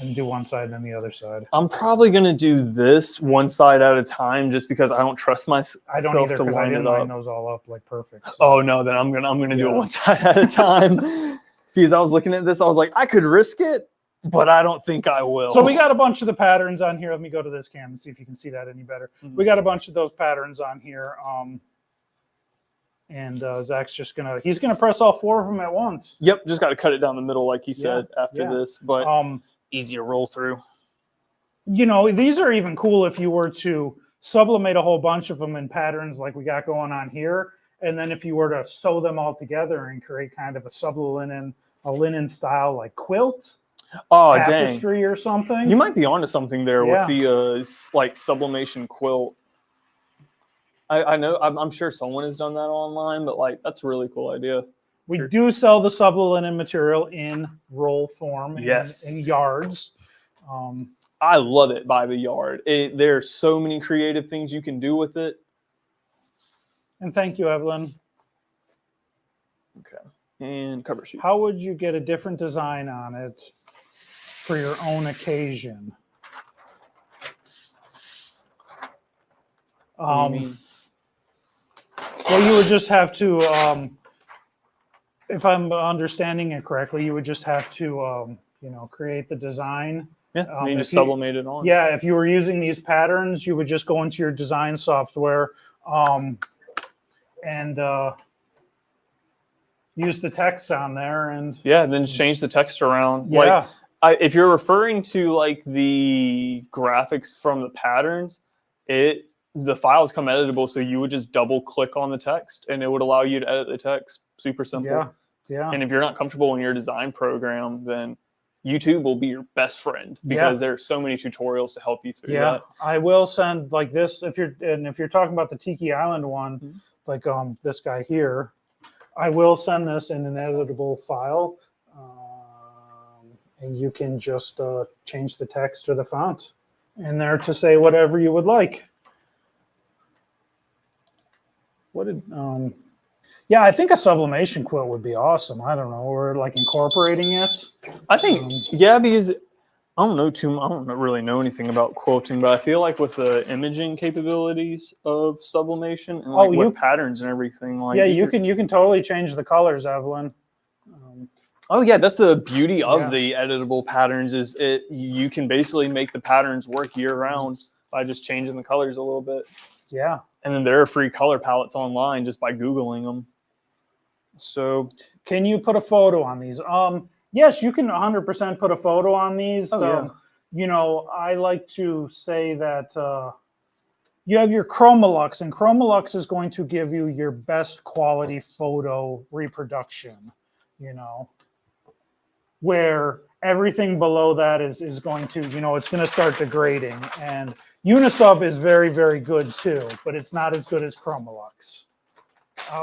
and do one side and then the other side. I'm probably gonna do this one side at a time, just because I don't trust myself I don't either to because I line didn't it line up. those all up like perfect. So. Oh no, then I'm gonna do it Yeah. one side at a time. Because I was looking at this, I was like, I could risk it, but I don't think I will. So we got a bunch of the patterns on here. Let me go to this cam and see if you can see that any better. Mhm. We got a bunch of those patterns on here. And Zach's just he's gonna press all 4 of them at once. Yep, just got to cut it down the middle, like he said after yeah. this, but easy to roll through. These are even cool if you were to sublimate a whole bunch of them in patterns like we got going on here. And then if you were to sew them all together and create kind of a linen style like quilt, tapestry or something. You might be onto something there Yeah. with the like sublimation quilt. I know, I'm sure someone has done that online, but like that's a really cool idea. We do sell the sublimating material in roll form Yes. in yards. I love it by the yard. There's so many creative things you can do with it. And thank you, Evelyn. Okay. And cover sheet. How would you get a different design on it for your own occasion? What do you mean? Well, you would just have to, if I'm understanding it correctly, you would just have to, create the design. Yeah, you if just you- sublimate it on. Yeah, if you were using these patterns, you would just go into your design software and use the text on there. And Yeah, and then just change the text around. yeah, Like, if you're referring to like the graphics from the patterns, the files come editable, so you would just double click on the text and it would allow you to edit the text. Super simple. yeah. And if you're not comfortable in your design program, then YouTube will be your best friend because there's so many tutorials to help you through that. I will send like this if you're talking about the Tiki Island one, like this guy here, I will send this in an editable file, and you can just change the text or the font in there to say whatever you would like. I think a sublimation quilt would be awesome. I don't know, or like incorporating it. I think, because I don't really know anything about quilting, but I feel like with the imaging capabilities of sublimation and like with patterns and everything, like you can totally change the colors, Evelyn. Oh yeah, that's the beauty of Yeah. the editable patterns is you can basically make the patterns work year round by just changing the colors a little bit. Yeah. And then there are free color palettes online just by Googling them. So can you put a photo on these? Yes, you can 100% put a photo on these. Oh, yeah. You know, I like to say that you have your Chromaluxe, and Chromaluxe is going to give you your best quality photo reproduction, you know, where everything below that is going to, you know, it's going to start degrading. And Unisub is very, very good too, but it's not as good as Chromaluxe.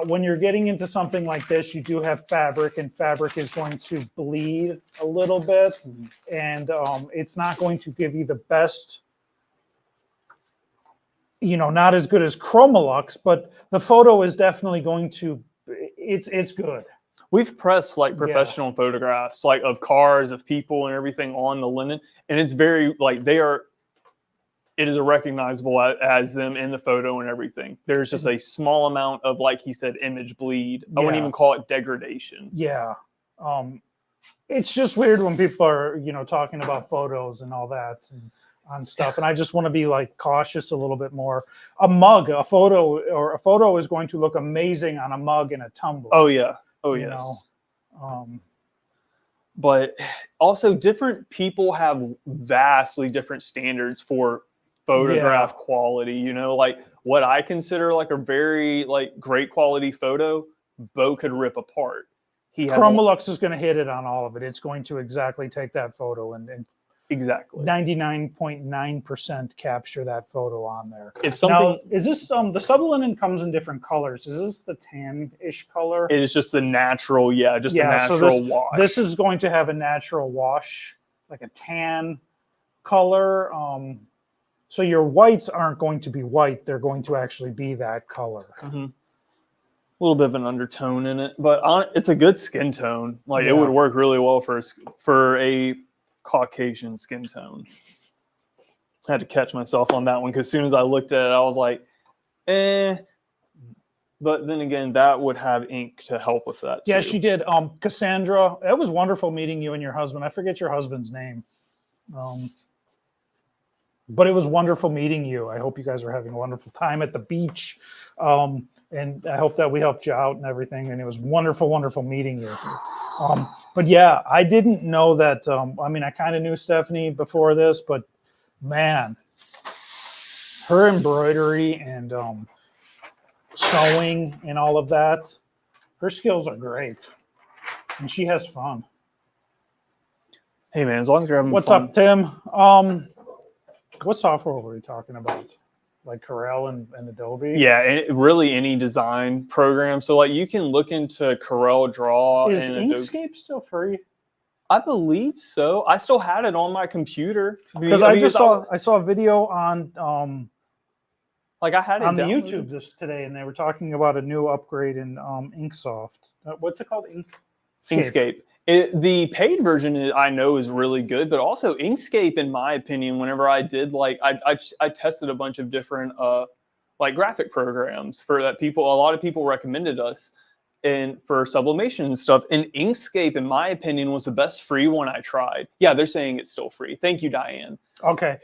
When you're getting into something like this, you do have fabric, and fabric is going to bleed a little bit, and it's not going to give you the best, you know, not as good as Chromaluxe, but the photo is definitely going to, it's good. We've pressed like professional photographs, like of cars, of people and everything on the linen. And it's very like it is a recognizable as them in the photo and everything. There's just a small amount of, like he said, image bleed. I wouldn't even call it degradation. Yeah. It's just weird when people are, you know, talking about photos and all that and on stuff. And I just want to be like cautious a little bit more. A mug, a photo is going to look amazing on a mug and a tumbler. Oh yeah. Oh yes. But also different people have vastly different standards for photograph quality, you know, like what I consider like a very like great quality photo, Bo could rip apart. Chromaluxe is going to hit it on all of it. It's going to exactly take that photo and exactly 99.9% capture that photo on there. It's something. Now, is this the sublinen comes in different colors? Is this the tan-ish color? It is just the natural, a natural wash. This is going to have a natural wash, like a tan color. So your whites aren't going to be white; they're going to actually be that color. Mm-hmm. A little bit of an undertone in it, but it's a good skin tone. Like it would work really well for a Caucasian skin tone. I had to catch myself on that one because as soon as I looked at it, I was like, eh. But then again, that would have ink to help with that too. Yeah, she did. Cassandra, it was wonderful meeting you and your husband. I forget your husband's name. But it was wonderful meeting you. I hope you guys are having a wonderful time at the beach. And I hope that we helped you out and everything. And it was wonderful, wonderful meeting you. But yeah, I didn't know that. I mean, I kind of knew Stephanie before this, but man, her embroidery and sewing and all of that, her skills are great. And she has fun. Hey man, as long as you're having What's fun. up, Tim? What software were we talking about? Like Apparel and Adobe? Yeah, really any design program. So like you can look into Corel Draw. Is and Inkscape still free? I believe so. I still had it on my computer. Because I saw a video on like I had it on the downloaded. YouTube today, and they were talking about a new upgrade in Inksoft. What's it called? Inkscape. The paid version I know is really good, but also Inkscape, in my opinion, whenever I did like I tested a bunch of different like graphic programs for that a lot of people recommended us and for sublimation and stuff. And Inkscape, in my opinion, was the best free one I tried. Yeah, they're saying it's still free. Thank you, Diane. Okay.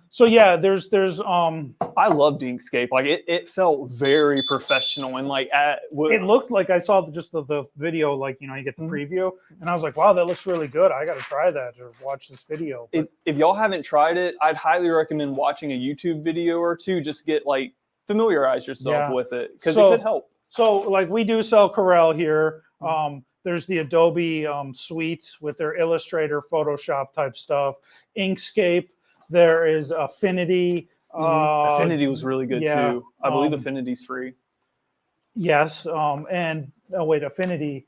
So yeah, there's I loved Inkscape. Like it felt very professional and like it looked like I saw just the video, like, you know, you get the preview and I was like, wow, that looks really good. I got to try that or watch this video. If y'all haven't tried it, I'd highly recommend watching a YouTube video or two. Just get like familiarize yourself with it because it could help. So like we do sell Corel here. There's the Adobe suite with their Illustrator, Photoshop type stuff. Inkscape. There is Affinity. Affinity was really good too. I believe Affinity's free. Yes. And wait, Affinity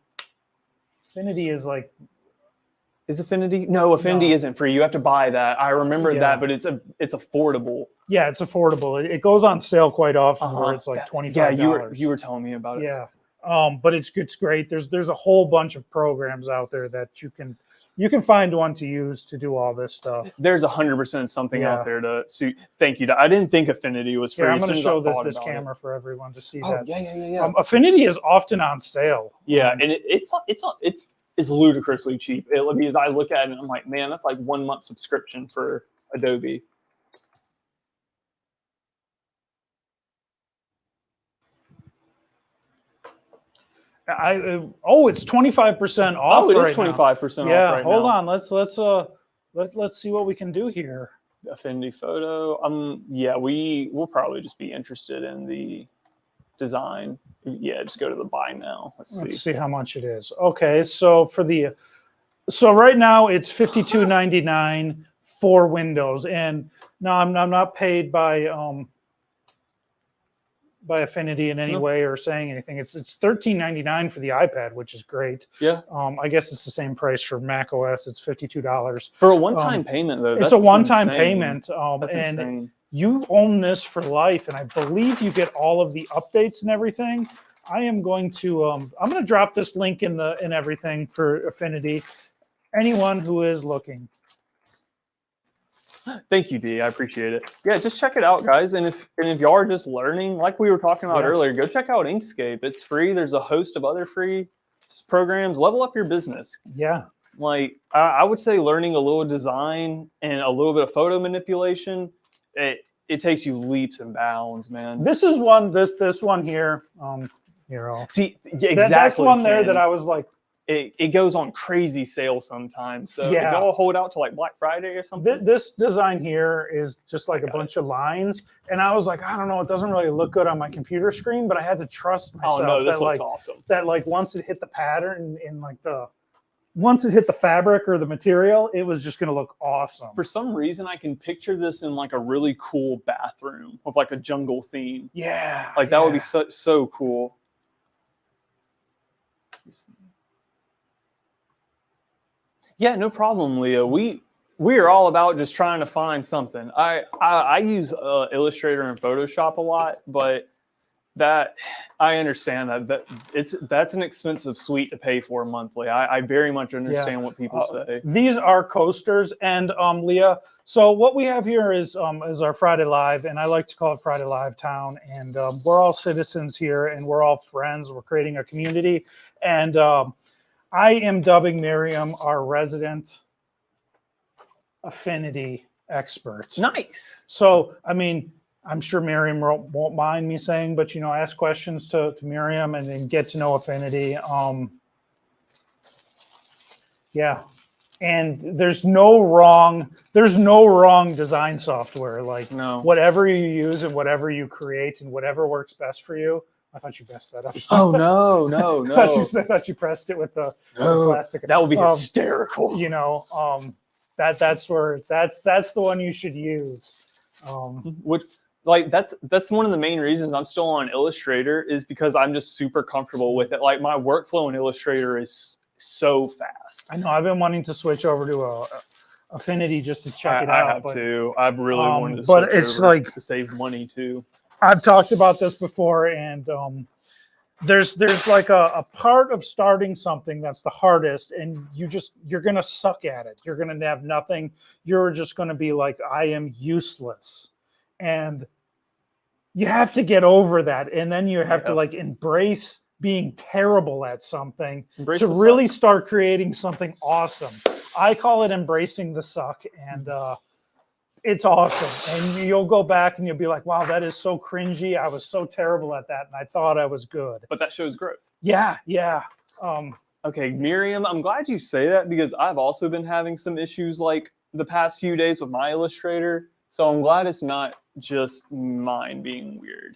is like. Is Affinity? No, Affinity isn't free. You have to buy that. I remember that, but it's affordable. Yeah, it's affordable. It goes on sale quite often where it's like $25. Yeah, you were telling me about it. Yeah. But it's great. There's a whole bunch of programs out there that you can You can find one to use to do all this stuff. There's 100% something Yeah. out there to suit. Thank you. I didn't think Affinity was free. Yeah, I'm as going to soon as I show thought this about camera for everyone to see Oh, that. yeah. Affinity is often on sale. Yeah, and it's ludicrously cheap. Because I look at it and I'm like, man, that's like 1 month subscription for Adobe. It's 25% off. Oh, it right is 25% now. Yeah, off right hold now. on. Let's see what we can do here. Affinity photo. Yeah, we'll probably just be interested in the design. Yeah, just go to the buy now. Let's see how much it is. Okay, so right now it's $52.99 for Windows, and no, I'm not paid by Affinity in any way or saying anything. It's $13.99 for the iPad, which is great. Yeah. I guess it's the same price for Mac OS. It's $52 for a one-time payment, though. It's a one-time insane. payment, That's and insane. you own this for life. And I believe you get all of the updates and everything. I am going to I'm going to drop this link in everything for Affinity. Anyone who is looking. Thank you, D. I appreciate it. Yeah, just check it out, guys. And if y'all are just learning, like we were talking about earlier, go check out Inkscape. It's free. There's a host of other free programs. Level up your business. Yeah. Like I would say, learning a little design and a little bit of photo manipulation, it takes you leaps and bounds, man. This is one. This one here. Here, I'll see exactly. That's one there that I was like. It goes on crazy sale sometimes. So if y'all hold out to like Black Friday or something. This design here is just like a bunch of lines. And I was like, I don't know, it doesn't really look good on my computer screen, but I had to trust myself. Oh no, this looks awesome. That like once it hit the pattern in like once it hit the fabric or the material, it was just going to look awesome. For some reason, I can picture this in like a really cool bathroom with like a jungle theme. Yeah. Like that would be so cool. Yeah, no problem, Leah. We are all about just trying to find something. I use Illustrator and Photoshop a lot, but that I understand that's an expensive suite to pay for monthly. I very much understand what people say. These are coasters, and Leah. So what we have here is our Friday Live, and I like to call it Friday Live Town. And we're all citizens here, and we're all friends. We're creating a community, and I am dubbing Miriam our resident Affinity expert. Nice. So, I mean, I'm sure Miriam won't mind me saying, but, ask questions to Miriam and then get to know Affinity. Yeah. And there's no wrong design software. Like whatever you use and whatever you create and whatever works best for you. I thought you messed that up. Oh no! I thought you pressed it with the plastic. That would be hysterical. That's the one you should use. That's one of the main reasons I'm still on Illustrator is because I'm just super comfortable with it. Like my workflow in Illustrator is so fast. I know. I've been wanting to switch over to Affinity just to check it out. I have too. I've really wanted to switch but it's over like to save money too. I've talked about this before, and there's like a part of starting something that's the hardest, and you're gonna suck at it. You're gonna have nothing. You're just gonna be like, I am useless, and you have to get over that, and then you have to like embrace being terrible at something to really start creating something awesome. I call it embracing the suck, and it's awesome. And you'll go back and you'll be like, wow, that is so cringy. I was so terrible at that, and I thought I was good. But that shows growth. Yeah. Okay, Miriam, I'm glad you say that because I've also been having some issues like the past few days with my Illustrator. So I'm glad it's not just mine being weird.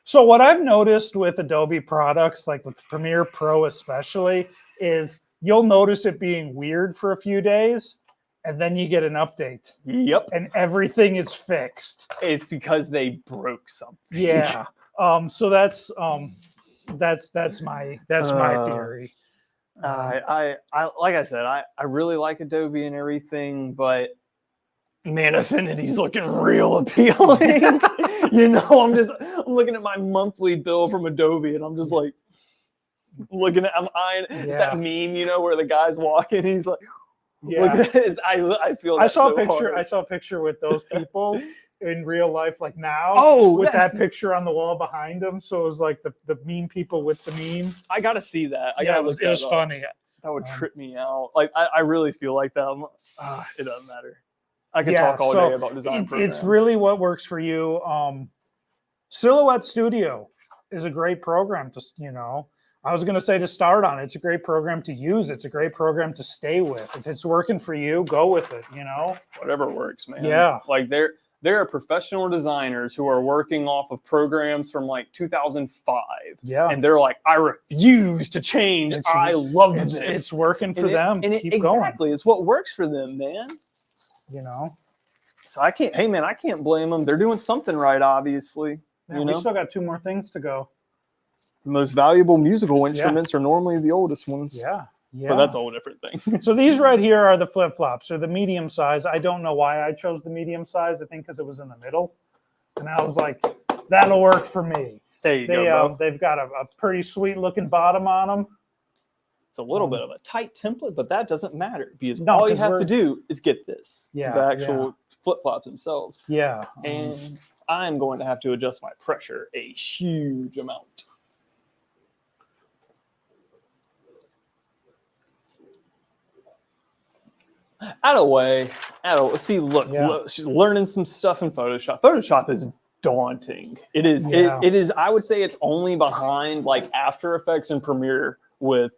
So what I've noticed with Adobe products, like with Premiere Pro especially, is you'll notice it being weird for a few days, and then you get an update. Yep. And everything is fixed. It's because they broke something. Yeah. So that's my theory. I like I said, I really like Adobe and everything, but man, Affinity's looking real appealing. I'm looking at my monthly bill from Adobe, and I'm just like looking at, I'm eyeing. It's that meme, where the guy's walking, he's like, Yeah. Look at this. I feel. I saw a so picture. hard. I saw a picture with those people in real life, like now. Oh, with that's- that picture on the wall behind them. So it was like the mean people with the meme. I gotta see that. Yeah, it was funny. That would trip me out. Like I really feel like that. It doesn't matter. I could talk all day about design programs. It's really what works for you. Silhouette Studio is a great program to, I was going to say to start on. It's a great program to use. It's a great program to stay with. If it's working for you, go with it, Whatever works, man. Yeah. Like there are professional designers who are working off of programs from like 2005. Yeah. And they're like, I refuse to change. I love this. It's working for them. Keep exactly. It's what works for them, man. So I can't blame them. They're doing something right, obviously. Man, we still got 2 more things to go. The most valuable musical instruments are normally the oldest ones. Yeah. But that's a whole different thing. So these right here are the flip-flops, or the medium size. I don't know why I chose the medium size. I think because it was in the middle. And I was like, that'll work for me. There you go, bro. They've got a pretty sweet looking bottom on them. It's a little bit of a tight template, but that doesn't matter because all you have to do is get this. Yeah. The actual flip-flops themselves. Yeah. And I'm going to have to adjust my pressure a huge amount. See, look, she's learning some stuff in Photoshop. Photoshop is daunting. It is. Yeah. It is. I would say it's only behind like After Effects and Premiere with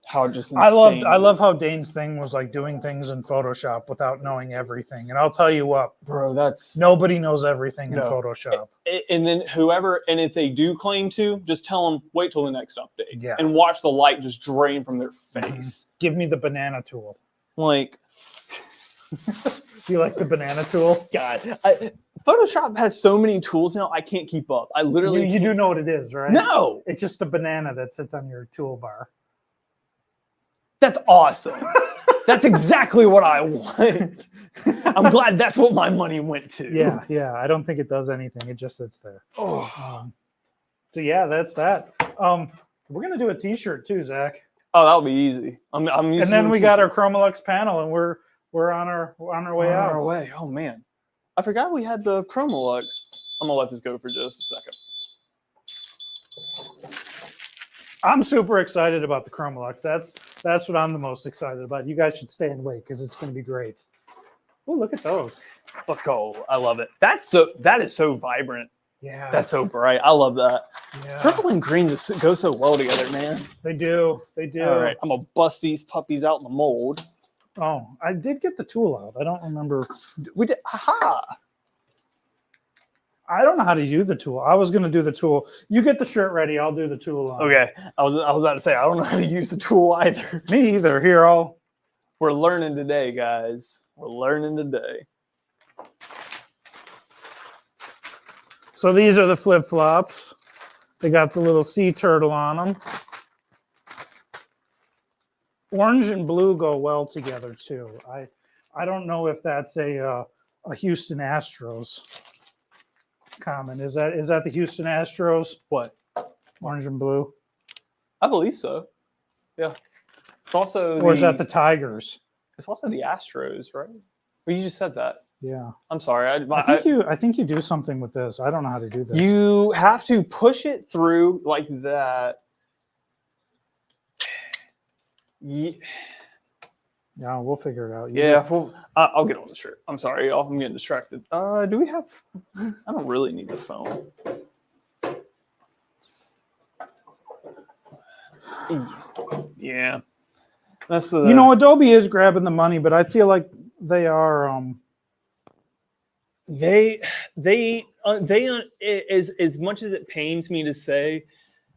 how just insane I love how Dane's thing was like doing things in Photoshop without knowing everything. And I'll tell you what, bro, nobody knows everything in Photoshop. And then and if they do claim to, just tell them wait till the next update and watch the light just drain from their face. Give me the banana tool. Like, do you like the banana tool? God, Photoshop has so many tools now. I can't keep up. I literally you do know what it is, right? No, it's just a banana that sits on your toolbar. That's awesome. That's exactly what I want. I'm glad that's what my money went to. Yeah. I don't think it does anything. It just sits there. So yeah, that's that. We're gonna do a T-shirt too, Zach. Oh, that'll be easy. I'm used and then we got our Chromaluxe panel, and we're on our way out. On our way. Oh man, I forgot we had the Chromaluxe. I'm gonna let this go for just a second. I'm super excited about the Chromaluxe. That's what I'm the most excited about. You guys should stay and wait because it's going to be great. Oh, look at those. Let's go. I love it. That is so vibrant. Yeah. That's so bright. I love that. Yeah. Purple and green just go so well together, man. They do. All right. I'm going to bust these puppies out in the mold. Oh, I did get the tool out. I don't remember. We did. Aha. I don't know how to use the tool. I was going to do the tool. You get the shirt ready. I'll do the tool on. Okay. I was about to say, I don't know how to use the tool either. Me either. Here, we're learning today, guys. We're learning today. So these are the flip-flops. They got the little sea turtle on them. Orange and blue go well together too. I don't know if that's a Houston Astros comment. Is that the Houston Astros? What? Orange and blue? I believe so. Yeah. It's also or is that the Tigers? It's also the Astros, right? Well, you just said that. Yeah. I'm sorry. I think you do something with this. I don't know how to do this. You have to push it through like that. Yeah. Yeah, we'll figure it out. Well, I'll get on the shirt. I'm sorry, y'all. I'm getting distracted. Do we have? I don't really need the phone. Yeah, that's the. Adobe is grabbing the money, but I feel like they are. They as much as it pains me to say,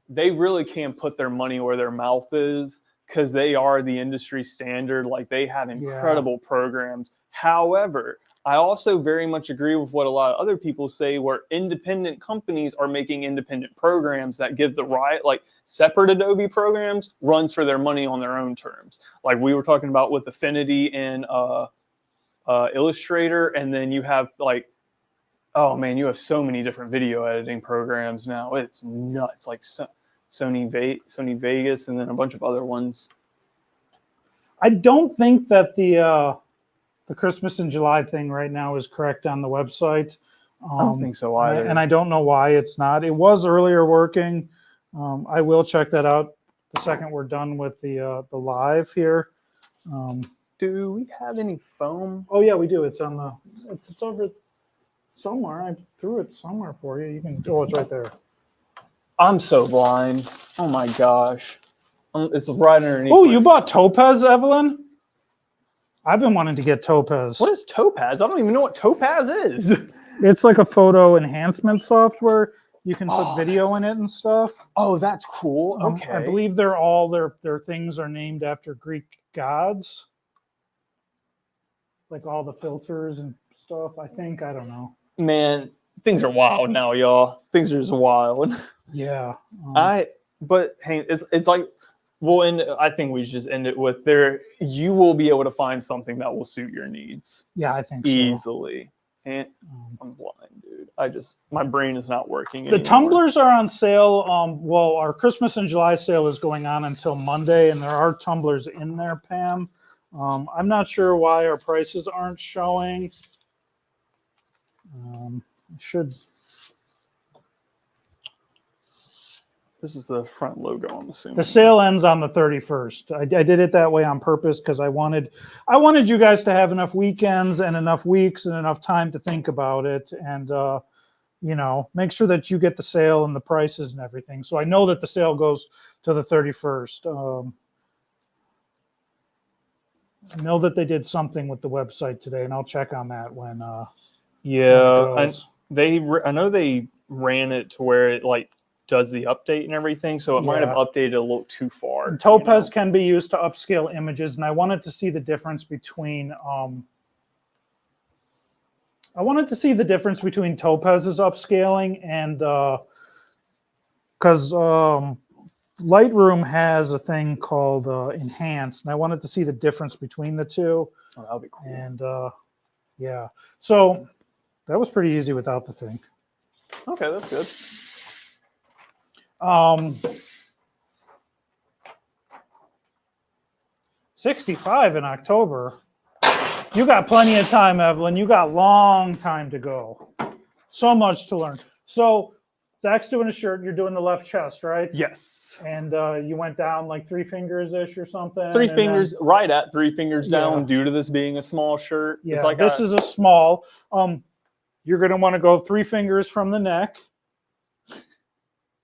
they really can't put their money where their mouth is. Because they are the industry standard, like they have incredible programs. However, I also very much agree with what a lot of other people say, where independent companies are making independent programs that give like separate Adobe programs runs for their money on their own terms. Like we were talking about with Affinity and Illustrator, and then you have like, oh man, you have so many different video editing programs now. It's nuts. Like Sony Vegas, and then a bunch of other ones. I don't think that the Christmas in July thing right now is correct on the website. I don't think so either. And I don't know why it's not. It was earlier working. I will check that out the second we're done with the live here. Do we have any foam? Oh yeah, we do. It's on the. It's over somewhere. I threw it somewhere for you. You can. Oh, it's right there. I'm so blind. Oh my gosh. It's right underneath. Oh, you bought Topaz, Evelyn? I've been wanting to get Topaz. What is Topaz? I don't even know what Topaz is. It's like a photo enhancement software. You can put video in it and stuff. Oh, that's cool. Okay. I believe they're all their things are named after Greek gods. Like all the filters and stuff. I think. I don't know. Man, things are wild now, y'all. Things are just wild. Yeah. But hey, it's like we'll end. I think we should just end it with there. You will be able to find something that will suit your needs. Yeah, I think so. Easily. And I'm blind, dude. My brain is not working The anymore. tumblers are on sale. Well, our Christmas in July sale is going on until Monday, and there are tumblers in there, Pam. I'm not sure why our prices aren't showing. Should. This is the front logo, I'm assuming. The sale ends on the 31st. I did it that way on purpose because I wanted you guys to have enough weekends and enough weeks and enough time to think about it and make sure that you get the sale and the prices and everything. So I know that the sale goes to the 31st. I know that they did something with the website today, and I'll check on that when. I know they ran it to where it like does the update and everything, so it might have updated a little too far. And Topaz can be used to upscale images, and I wanted to see the difference between Topaz's upscaling and because Lightroom has a thing called enhanced, and I wanted to see the difference between the two. Oh, that would be cool. And yeah, so that was pretty easy without the thing. Okay, that's good. 65 in October. You got plenty of time, Evelyn. You got long time to go. So much to learn. So Zach's doing a shirt. You're doing the left chest, right? Yes. And you went down like 3 fingers-ish or something. Three fingers, right at 3 fingers down due to this being a small shirt. Yeah, it's like this is a small. You're going to want to go 3 fingers from the neck.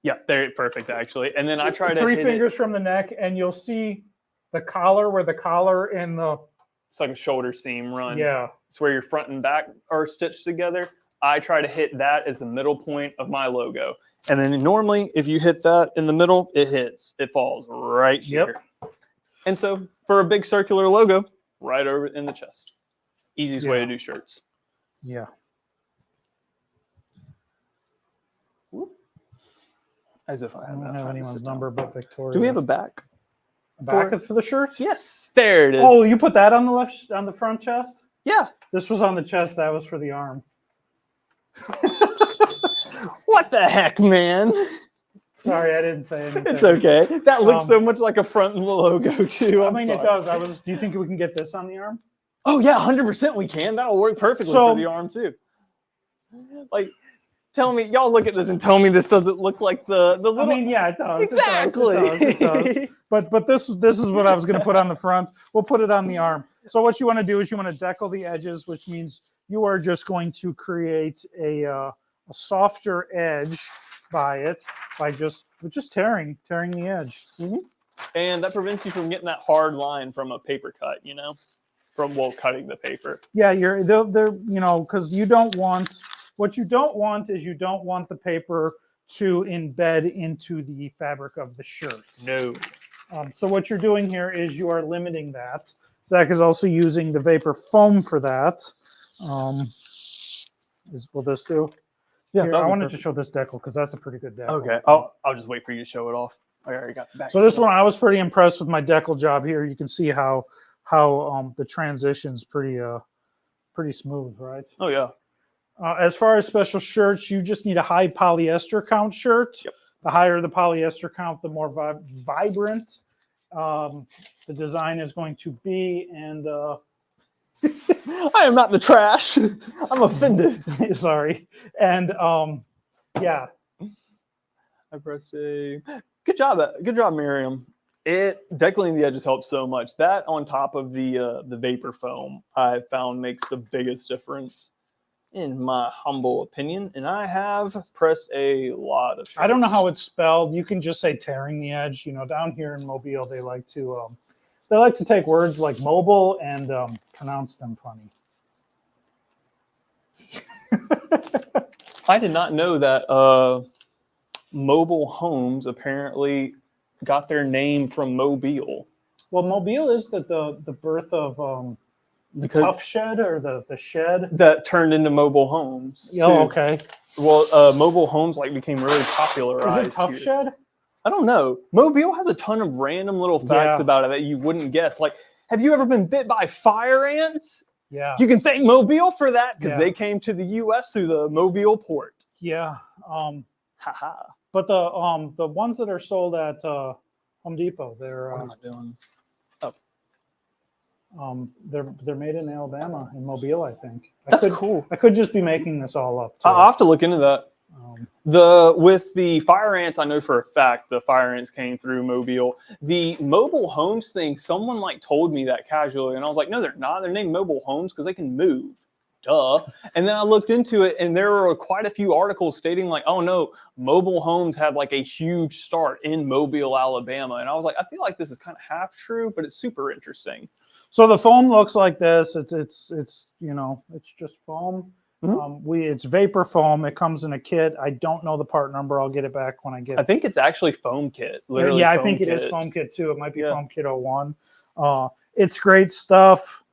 Yeah, there, perfect actually. And then I try to 3 fingers from the neck, and you'll see the collar where the collar and the. It's like a shoulder seam run. Yeah. It's where your front and back are stitched together. I try to hit that as the middle point of my logo. And then normally, if you hit that in the middle, it falls right here. Yep. And so for a big circular logo, right over in the chest. Easiest way to do shirts. Yeah. As if I don't have anyone's number but Victoria. Do we have a back? A back for the shirt? Yes, there it is. Oh, you put that on the front chest? Yeah. This was on the chest. That was for the arm. What the heck, man? Sorry, I didn't say anything. It's okay. That looks so much like a front logo too. I mean, it does. Do you think we can get this on the arm? Oh yeah, 100% we can. That'll work perfectly for the arm too. Like, tell me, y'all look at this and tell me this doesn't look like the little. I mean, yeah, it does. Exactly. It does. But this is what I was going to put on the front. We'll put it on the arm. So what you want to do is you want to decal the edges, which means you are just going to create a softer edge by just tearing the edge. Mm-hmm. And that prevents you from getting that hard line from a paper cut, from cutting the paper. Yeah, they're because you don't want. What you don't want is you don't want the paper to embed into the fabric of the shirt. No. So what you're doing here is you are limiting that. Zach is also using the vapor foam for that. Will this do? Yeah, here, I wanted to show this decal because that's a pretty good decal. Okay, I'll just wait for you to show it off. I already got the back. So this one, I was pretty impressed with my decal job here. You can see how the transition's pretty smooth, right? Oh yeah. As far as special shirts, you just need a high polyester count shirt. Yep. The higher the polyester count, the more vibrant the design is going to be, and I am not in the trash. I'm offended. sorry, and yeah, I pressed a. Good job, Miriam. It deckling the edges helps so much. That on top of the vapor foam, I found makes the biggest difference, in my humble opinion. And I have pressed a lot of shirts. I don't know how it's spelled. You can just say tearing the edge. You know, down here in Mobile, they like to take words like mobile and pronounce them funny. I did not know that mobile homes apparently got their name from Mobile. Well, Mobile is the birth of the tough shed, or the shed that turned into mobile homes. Oh, okay. Well, mobile homes like became really popularized. Is it tough here. shed? I don't know. Mobile has a ton of random little facts about it that you wouldn't guess. Like, have you ever been bit by fire ants? Yeah. You can thank Mobile for that because they came to the U.S. through the Mobile port. Yeah. Haha. But the ones that are sold at Home Depot, they're what am I doing? They're made in Alabama, in Mobile, I think. That's cool. I could just be making this all up. I'll have to look into that. With the fire ants, I know for a fact the fire ants came through Mobile. The mobile homes thing, someone like told me that casually, and I was like, no, they're not. They're named mobile homes because they can move. Duh. And then I looked into it, and there were quite a few articles stating like, oh no, mobile homes had like a huge start in Mobile, Alabama. And I was like, I feel like this is kind of half true, but it's super interesting. So the foam looks like this. It's you know, it's just foam. Mm-hmm. It's vapor foam. It comes in a kit. I don't know the part number. I'll get it back when I get it. I think it's actually foam kit. Literally, yeah, I think it is foam kit too. It might be foam kit 01. It's great stuff.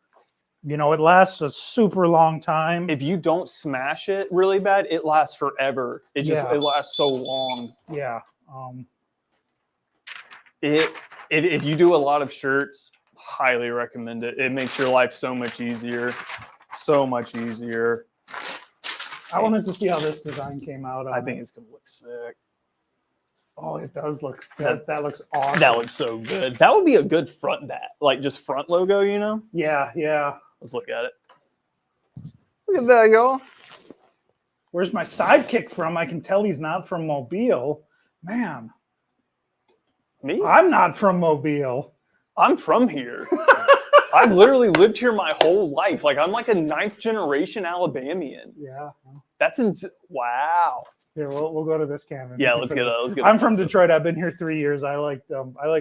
You know, it lasts a super long time. If you don't smash it really bad, it lasts forever. It lasts so long. Yeah. If you do a lot of shirts, highly recommend it. It makes your life so much easier. So much easier. I wanted to see how this design came out. I think it's gonna look sick. Oh, it does look. That looks awesome. That looks so good. That would be a good front like just front logo, you know? Yeah, yeah. Let's look at it. Look at that, y'all. Where's my sidekick from? I can tell he's not from Mobile. Man. Me? I'm not from Mobile. I'm from here. I've literally lived here my whole life. Like, I'm like a 9th generation Alabamian. Yeah. That's wow. Here, we'll go to this camera. Yeah, let's get it. I'm from Detroit. I've been here 3 years. I like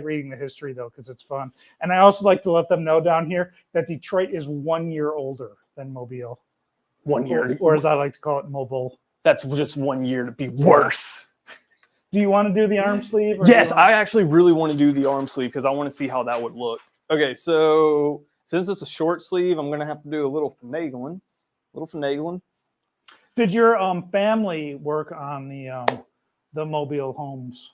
reading the history though because it's fun, and I also like to let them know down here that Detroit is 1 year older than Mobile. 1 year, or as I like to call it, Mobile. That's just 1 year to be worse. Do you want to do the arm sleeve? Yes, I actually really want to do the arm sleeve because I want to see how that would look. Okay, so since it's a short sleeve, I'm gonna have to do a little finagling. Did your family work on the Mobile homes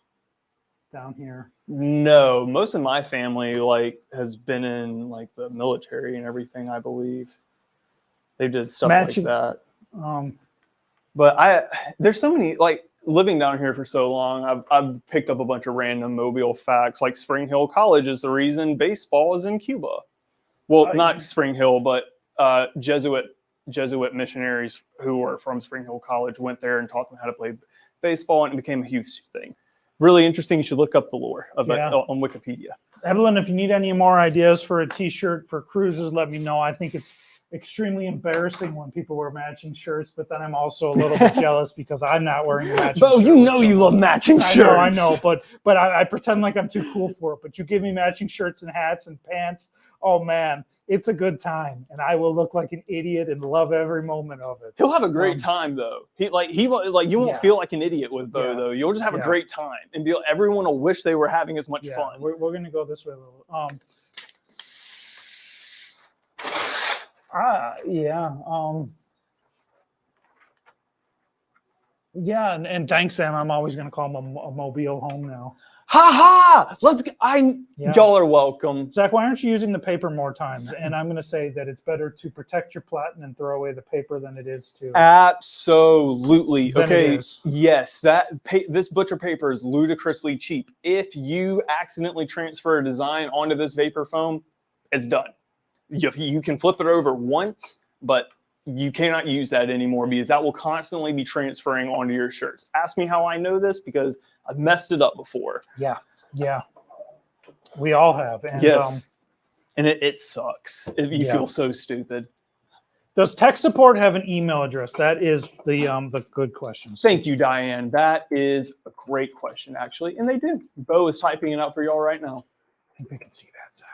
down here? No, most of my family like has been in like the military and everything. I believe they did stuff like that. But there's so many like living down here for so long. I've picked up a bunch of random Mobile facts. Like Spring Hill College is the reason baseball is in Cuba. Well, not Spring Hill, but Jesuit missionaries who were from Spring Hill College went there and taught them how to play baseball, and it became a huge thing. Really interesting. You should look up the lore of it on Wikipedia. Evelyn, if you need any more ideas for a t-shirt for cruises, let me know. I think it's extremely embarrassing when people wear matching shirts, but then I'm also a little bit jealous because I'm not wearing a matching shirt. Bo, you know you love matching shirts. I know, but I pretend like I'm too cool for it. But you give me matching shirts and hats and pants, oh man, it's a good time, and I will look like an idiot and love every moment of it. He'll have a great time though. You won't feel like an idiot with Bo though. You'll just have a great time, and everyone will wish they were having as much fun. We're gonna go this way a little. And thanks, Sam. I'm always gonna call him a Mobile home now. Ha! Let's get, Yeah. y'all are welcome. Zach, why aren't you using the paper more times? And I'm going to say that it's better to protect your platen and throw away the paper than it is to. Absolutely. Than it Okay. is. Yes, this butcher paper is ludicrously cheap. If you accidentally transfer a design onto this vapor foam, it's done. You can flip it over once, but you cannot use that anymore because that will constantly be transferring onto your shirts. Ask me how I know this because I've messed it up before. Yeah. Yeah. We all have. And, yes. And it sucks. You feel so stupid. Does tech support have an email address? That is the good question. Thank you, Diane. That is a great question, actually. And they do. Bo is typing it out for y'all right now. I think they can see that, Zach.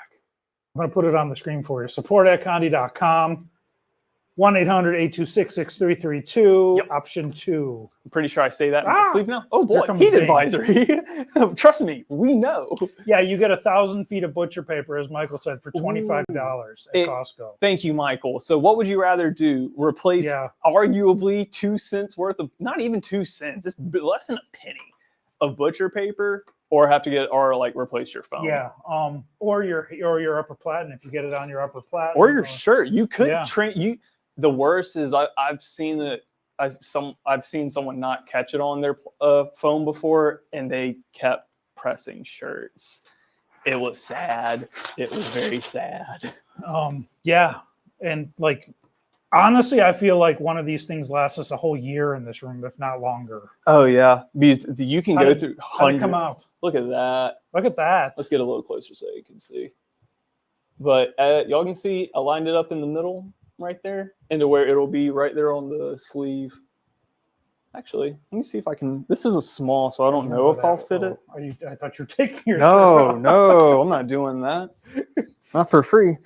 I'm going to put it on the screen for you. Support@condi.com. 1-800-826-6332. Yep. Option 2. I'm pretty sure I say that in my sleep now. Oh boy, comes heat Bing. advisory. Trust me, we know. Yeah, you get 1,000 feet of butcher paper, as Michael said, for $25 at Costco. Thank you, Michael. So what would you rather do? Replace arguably 2 cents worth of, not even 2 cents, it's less than a penny of butcher paper, or have to get, or like replace your phone. Yeah, or your upper platen if you get it on your upper platen. Or your shirt. You could train. The worst is I've seen someone not catch it on their phone before, and they kept pressing shirts. It was sad. It was very sad. Yeah, and like honestly, I feel like one of these things lasts us a whole year in this room, if not longer. Oh yeah, because you can go through hundreds. Come out. Look at that. Look at that. Let's get a little closer so you can see. But y'all can see I lined it up in the middle right there into where it'll be right there on the sleeve. Actually, let me see if I can. This is a small, so I don't know if I'll fit it. I thought you were taking your shirt off. No, I'm not doing that. Not for free.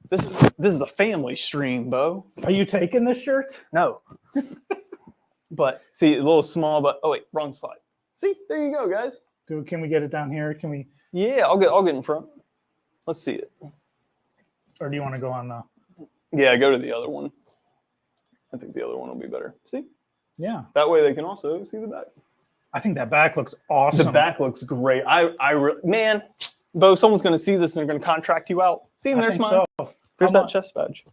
This is a family stream, Bo. Are you taking this shirt? No. But see, a little small, but oh wait, wrong slide. See, there you go, guys. Can we get it down here? Can we? Yeah, I'll get in front. Let's see it. Or do you want to go on the? Yeah, go to the other one. I think the other one will be better. See? Yeah. That way they can also see the back. I think that back looks awesome. The back looks great. Man, Bo, someone's going to see this and they're going to contract you out. See, and there's mine. So. There's that chest badge.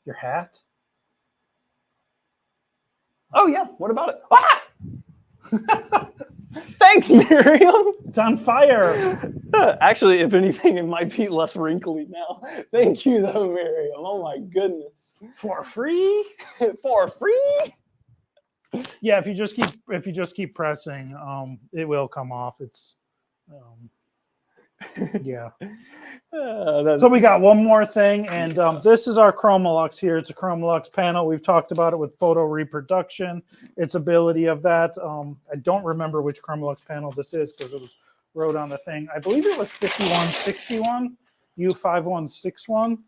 Your hat? Oh, yeah. What about it? Ah! Thanks, Miriam. It's on fire. Actually, if anything, it might be less wrinkly now. Thank you, though, Miriam. Oh, my goodness. For free? For free? Yeah, if you just keep pressing, it will come off. It's yeah. So we got one more thing, and this is our Chromaluxe here. It's a Chromaluxe panel. We've talked about it with photo reproduction, its ability of that. I don't remember which Chromaluxe panel this is because it was wrote on the thing. I believe it was 5161, U5161.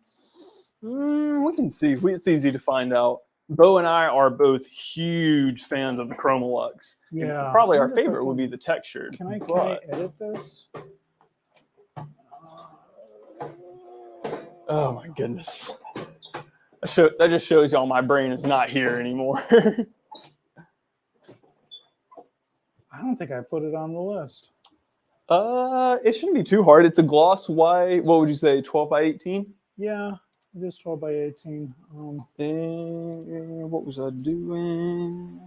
We can see. It's easy to find out. Bo and I are both huge fans of the Chromaluxe. Yeah. And probably our favorite would be the textured. Can I edit this? Oh my goodness. That just shows y'all my brain is not here anymore. I don't think I put it on the list. It shouldn't be too hard. It's a gloss white. What would you say, 12 by 18? Yeah, it is 12 by 18. And what was I doing?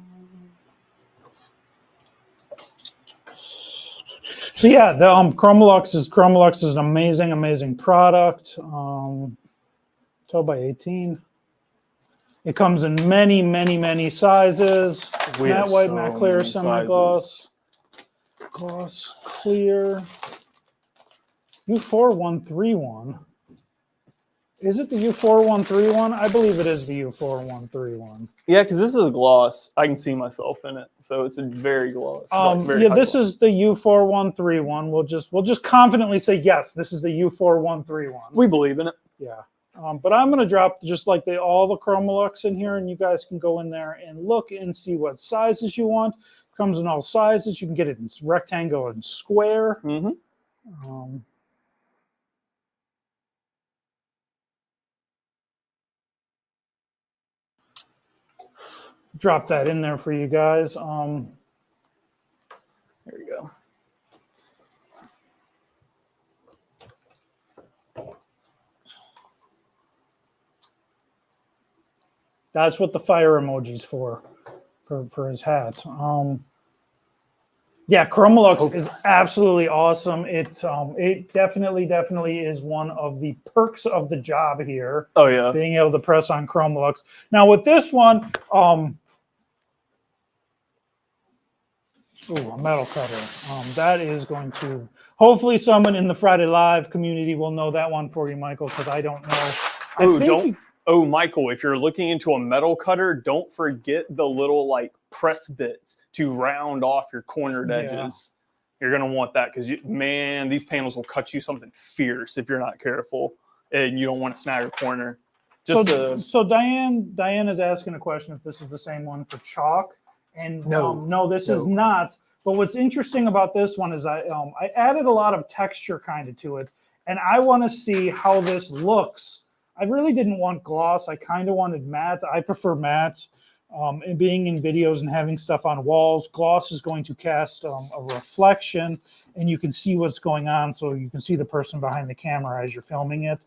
So yeah, the Chromaluxe is an amazing product. 12 by 18. It comes in many sizes. Matte white, matte clear, semi-gloss, gloss clear. U4131. Is it the U4131? I believe it is the U4131. Yeah, because this is a gloss. I can see myself in it, so it's a very gloss. This is the U4131. We'll just confidently say yes. This is the U4131. We believe in it. Yeah. But I'm going to drop just like all the Chromaluxe in here, and you guys can go in there and look and see what sizes you want. It comes in all sizes. You can get it in rectangle and square. Mm-hmm. Drop that in there for you guys. That's what the fire emoji's for his hat. Yeah, Chromaluxe is absolutely awesome. It definitely is one of the perks of the job here. Oh yeah, being able to press on Chromaluxe. Now with this one, a metal cutter. That is going to, hopefully someone in the Friday Live community will know that one for you, Michael, because I don't know. Michael, if you're looking into a metal cutter, don't forget the little like press bits to round off your cornered edges. You're gonna want that because man, these panels will cut you something fierce if you're not careful, and you don't want to snag a corner. So Diane is asking a question if this is the same one for chalk, and no, this is not. But what's interesting about this one is I added a lot of texture kind of to it, and I want to see how this looks. I really didn't want gloss. I kind of wanted matte. I prefer matte. And being in videos and having stuff on walls, gloss is going to cast a reflection, and you can see what's going on. So you can see the person behind the camera as you're filming it.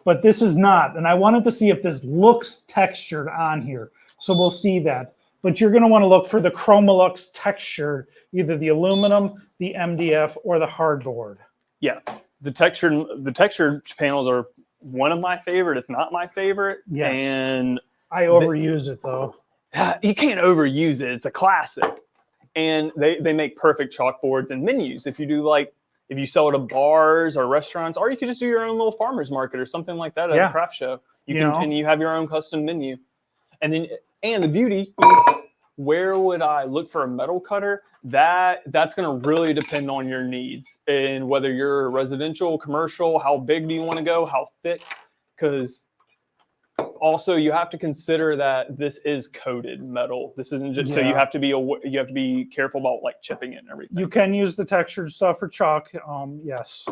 But this is not. And I wanted to see if this looks textured on here. So we'll see that. But you're going to want to look for the Chromaluxe texture, either the aluminum, the MDF, or the hardboard. Yeah, the textured panels are one of my favorite, if not my favorite. Yes. And I overuse it though. You can't overuse it. It's a classic. And they make perfect chalkboards and menus. If you sell to bars or restaurants, or you could just do your own little farmer's market or something like that at a craft show. And you have your own custom menu. And the beauty, where would I look for a metal cutter? That's going to really depend on your needs and whether you're residential, commercial, how big do you want to go, how thick, because also you have to consider that this is coated metal. This isn't just so you have to be careful about like chipping it and everything. You can use the textured stuff for chalk, yes.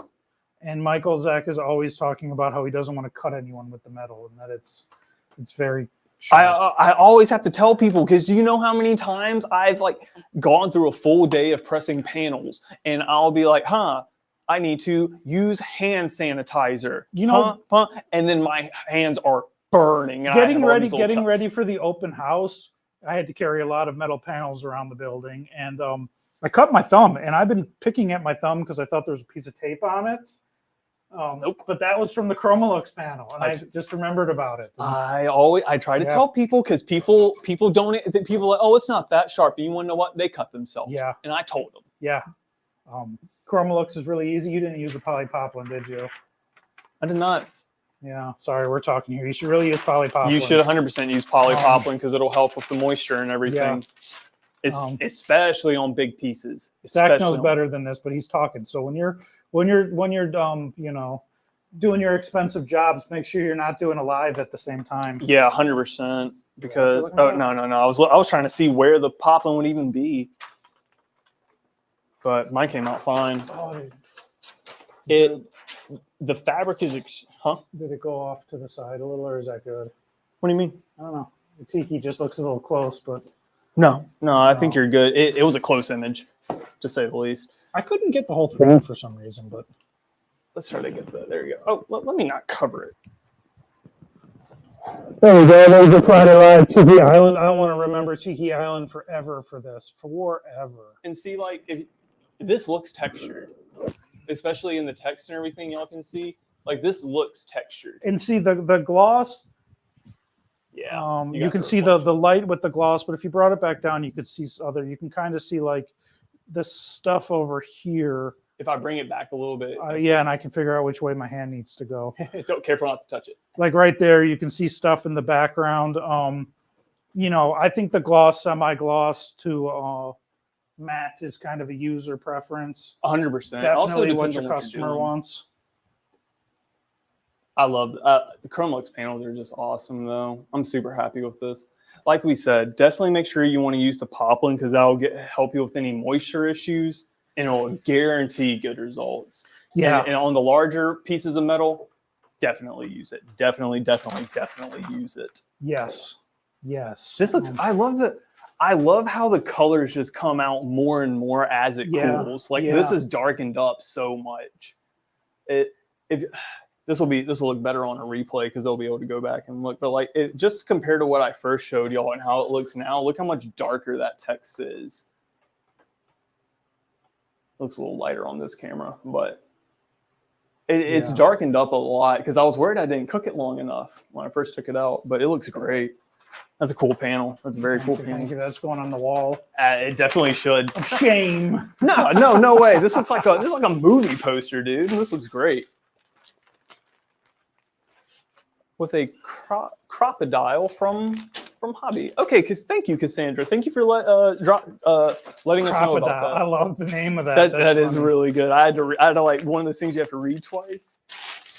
And Zach is always talking about how he doesn't want to cut anyone with the metal and that it's very. I always have to tell people, because do you know how many times I've like gone through a full day of pressing panels and I'll be like, I need to use hand sanitizer, and then my hands are burning. Getting ready for the open house, I had to carry a lot of metal panels around the building, and I cut my thumb, and I've been picking at my thumb because I thought there was a piece of tape on it. Nope. But that was from the Chromaluxe panel, and I just remembered about it. I try to tell people, because people don't, people are like, oh, it's not that sharp. And you want to know what? They cut themselves. Yeah. And I told them. Yeah. Chromaluxe is really easy. You didn't use the polypoplin, did you? I did not. Yeah. Sorry, we're talking here. You should really use polypoplin. You should 100% use polypoplin because it'll help with the moisture and everything. Yeah. Especially on big pieces. Zach knows better than this, but he's talking. So when you're doing your expensive jobs, make sure you're not doing a live at the same time. Yeah, 100%. Because no. I was trying to see where the poplin would even be, but mine came out fine. The fabric is Did it go off to the side a little, or is that good? What do you mean? I don't know. The Tiki just looks a little close, but no, I think you're good. It was a close image, to say the least. I couldn't get the whole thing for some reason, but let's try to get that. There you go. Oh, let me not cover it. There we go. There's the Friday Live Tiki Island. I want to remember Tiki Island forever for this. Forever. And see, like, if this looks textured, especially in the text and everything, y'all can see. Like, this looks textured. And see, the gloss. Yeah. You can see the light with the gloss, but if you brought it back down, you could see you can kind of see, like, the stuff over here. If I bring it back a little bit. Yeah, and I can figure out which way my hand needs to go. Don't careful not to touch it. Like right there, you can see stuff in the background. I think the gloss, semi-gloss to matte is kind of a user preference. 100%. Definitely also what your customer wants. I love the Chromaluxe panels are just awesome, though. I'm super happy with this. Like we said, definitely make sure you want to use the poplin because that will help you with any moisture issues, and it will guarantee good results. Yeah. And on the larger pieces of metal, definitely use it. Definitely use it. Yes. This looks. I love how the colors just come out more and more as it cools. Like this is darkened up so much. this will look better on a replay because they'll be able to go back and look. But like it just compared to what I first showed y'all and how it looks now, look how much darker that text is. Looks a little lighter on this camera, but it's darkened up a lot because I was worried I didn't cook it long enough when I first took it out, but it looks great. That's a cool panel. That's a very cool panel. Thank you. That's going on the wall. It definitely should. Shame. No way. This looks like a movie poster, dude. This looks great. With a crocodile from Hobby. Okay, thank you, Cassandra. Thank you for letting us know about that. I love the name of that. That is really good. I had to like one of those things you have to read twice.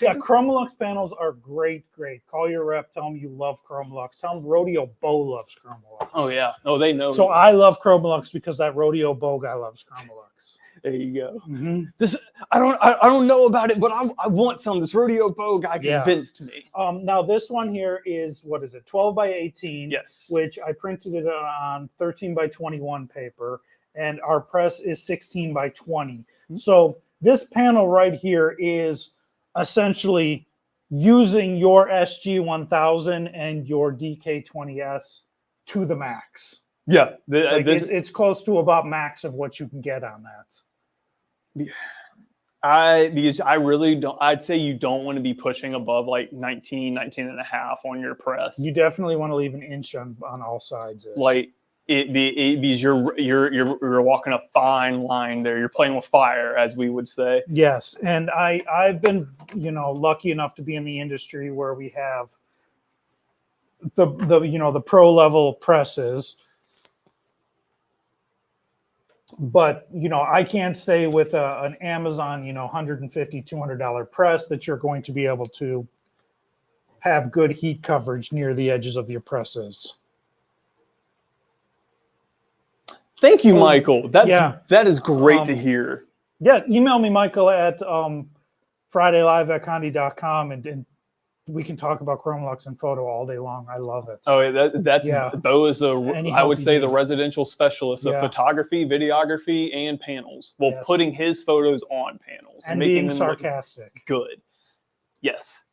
Yeah, Chromaluxe panels are great. Call your rep. Tell them you love Chromaluxe. Tell them Rodeo Bo loves Chromaluxe. Oh yeah. Oh, they know. So I love Chromaluxe because that Rodeo Bo guy loves Chromaluxe. There you go. Mm-hmm. This I don't know about it, but I want some. This Rodeo Bo guy convinced me. Now this one here is, what is it? 12 by 18. Yes. Which I printed it on 13 by 21 paper, and our press is 16 by 20. Mm-hmm. So this panel right here is essentially using your SG-1000 and your DK-20S to the max. Yeah, it's close to about max of what you can get on that. Because I really don't, I'd say you don't want to be pushing above like 19 and a half on your press. You definitely want to leave an inch on all sides. Like because you're walking a fine line there. You're playing with fire, as we would say. Yes, and I've been lucky enough to be in the industry where we have the pro level presses. But I can't say with an Amazon $150, $200 press that you're going to be able to have good heat coverage near the edges of your presses. Thank you, Michael. That is great to hear. Yeah, email me, Michael, at FridayLive@Condi.com, and we can talk about Chromaluxe and photo all day long. I love it. Oh, that's Bo is I would say the residential specialist of photography, videography, and panels. Well, putting his photos on panels and making them sarcastic. Good. Yes.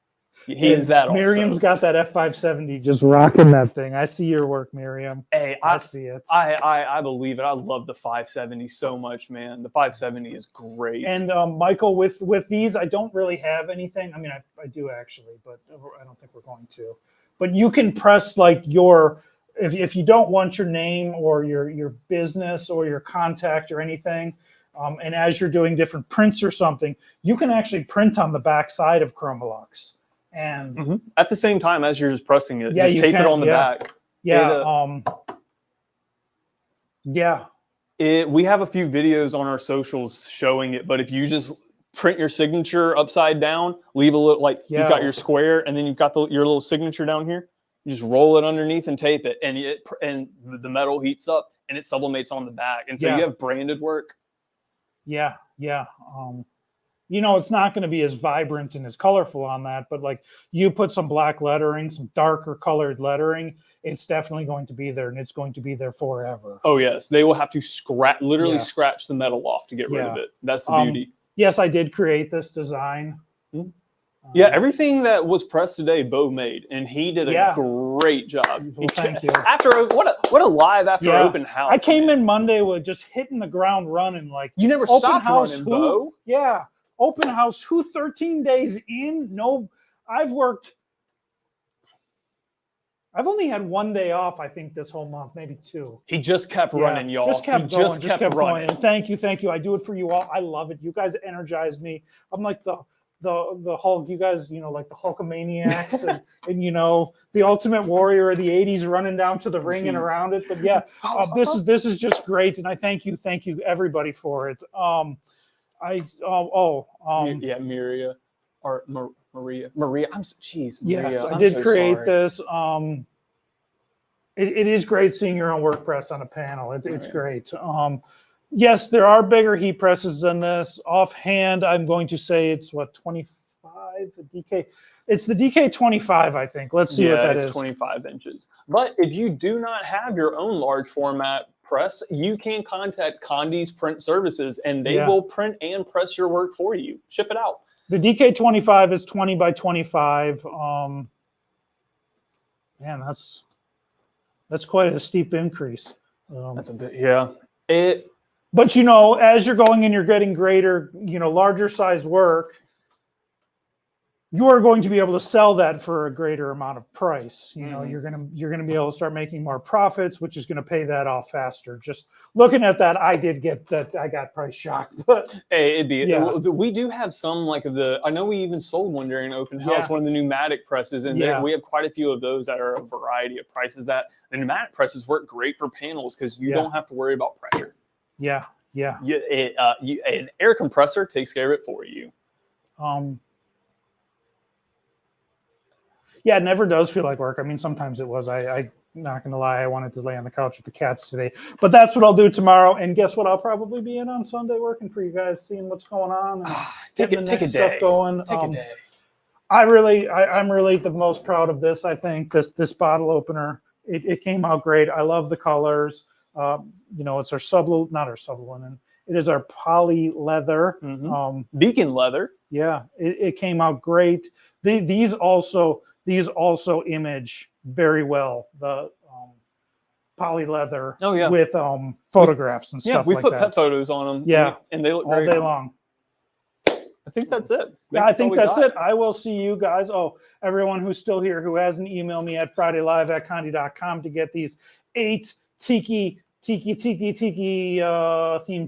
He is that. Miriam's got that F570 just rocking that thing. I see your work, Miriam. Hey, I see it. I believe it. I love the 570 so much, man. The 570 is great. And Michael, with these, I don't really have anything. I mean, I do actually, but I don't think we're going to. But you can press like if you don't want your name or your business or your contact or anything, and as you're doing different prints or something, you can actually print on the back side of Chromaluxe. And at the same time as you're just pressing it, just tape it on the back. We have a few videos on our socials showing it, but if you just print your signature upside down, leave a little you've got your square, and then you've got your little signature down here. You just roll it underneath and tape it, and the metal heats up and it sublimates on the back, and so you have branded work. It's not going to be as vibrant and as colorful on that, but like you put some black lettering, some darker colored lettering, it's definitely going to be there, and it's going to be there forever. Oh yes, they will have to scratch the metal off to get rid of it. That's the beauty. Yes, I did create this design. Everything that was pressed today, Bo made, and he did a great job. Well, thank you. What a live after open house. I came in Monday with just hitting the ground running. Like you never stopped running, Bo. Yeah. Open house, 13 days in? No, I've only had one day off, I think, this whole month, maybe two. He just kept running, y'all. Just kept going. And thank you. I do it for you all. I love it. You guys energize me. I'm like the Hulk. You guys, like the Hulkamaniacs and the Ultimate Warrior of the 80s running down to the ring and around it. But this is just great, and I thank you everybody for it. Maria. Maria. Yes, I did create this. It is great seeing your own work press on a panel. It's great. Yes, there are bigger heat presses than this. Offhand, I'm going to say it's 25 the DK. It's the DK25, I think. Let's see what that is. 25 inches. But if you do not have your own large format press, you can contact Condi's Print Services, and they will print and press your work for you. Ship it out. The DK25 is 20 by 25. Man, that's quite a steep increase. That's a bit, yeah. But you know, as you're going and you're getting greater, you know, larger size work, you are going to be able to sell that for a greater amount of price. You know, you're gonna be able to start making more profits, which is going to pay that off faster. Just looking at that, I got price shocked. But hey, yeah. We do have some like I know we even sold one during open house, one of the pneumatic presses, and we have quite a few of those that are a variety of prices. That the pneumatic presses work great for panels because you don't have to worry about pressure. Yeah. An air compressor takes care of it for you. Yeah, it never does feel like work. I mean, sometimes it was. I'm not going to lie. I wanted to lay on the couch with the cats today. But that's what I'll do tomorrow. And guess what? I'll probably be in on Sunday working for you guys, seeing what's going on. And take a day. Stuff going. Take a day. I'm really the most proud of this. I think this bottle opener, it came out great. I love the colors. You know, it's not our sublinen. It is our poly leather. Beacon leather. Yeah, it came out great. These also image very well. The poly leather with photographs and stuff like that. Yeah, we put pet photos on them. Yeah, and they look all day long. I think that's it. Yeah, I think that's it. I will see you guys. Oh, everyone who's still here who hasn't emailed me at fridaylive@condy.com to get these 8 Tiki theme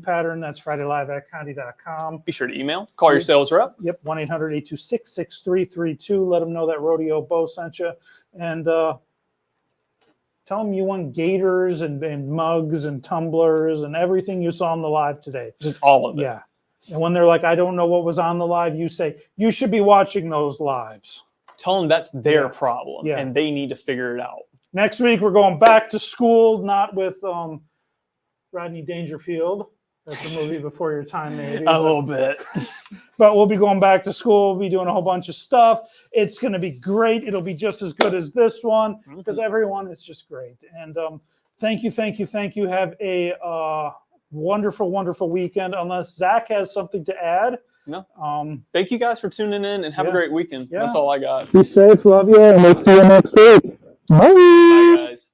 pattern. That's fridaylive@condy.com. Be sure to email. Call your sales rep. Yep, 1-800-826-6332. Let them know that Rodeo Bo sent you. And tell them you want gators and mugs and tumblers and everything you saw on the live today. Just all of it. Yeah. And when they're like, I don't know what was on the live, you say, you should be watching those lives. Tell them that's their problem and they need to figure it out. Next week, we're going back to school, not with Rodney Dangerfield. That's a movie before your time, maybe. A little bit. But we'll be going back to school. We'll be doing a whole bunch of stuff. It's going to be great. It'll be just as good as this one because everyone is just great. And thank you. Have a wonderful, wonderful weekend. Unless Zach has something to add. No. Thank you guys for tuning in and have a great weekend. That's all I got. Be safe. Love you. And we'll see you next week. Bye. Bye, guys.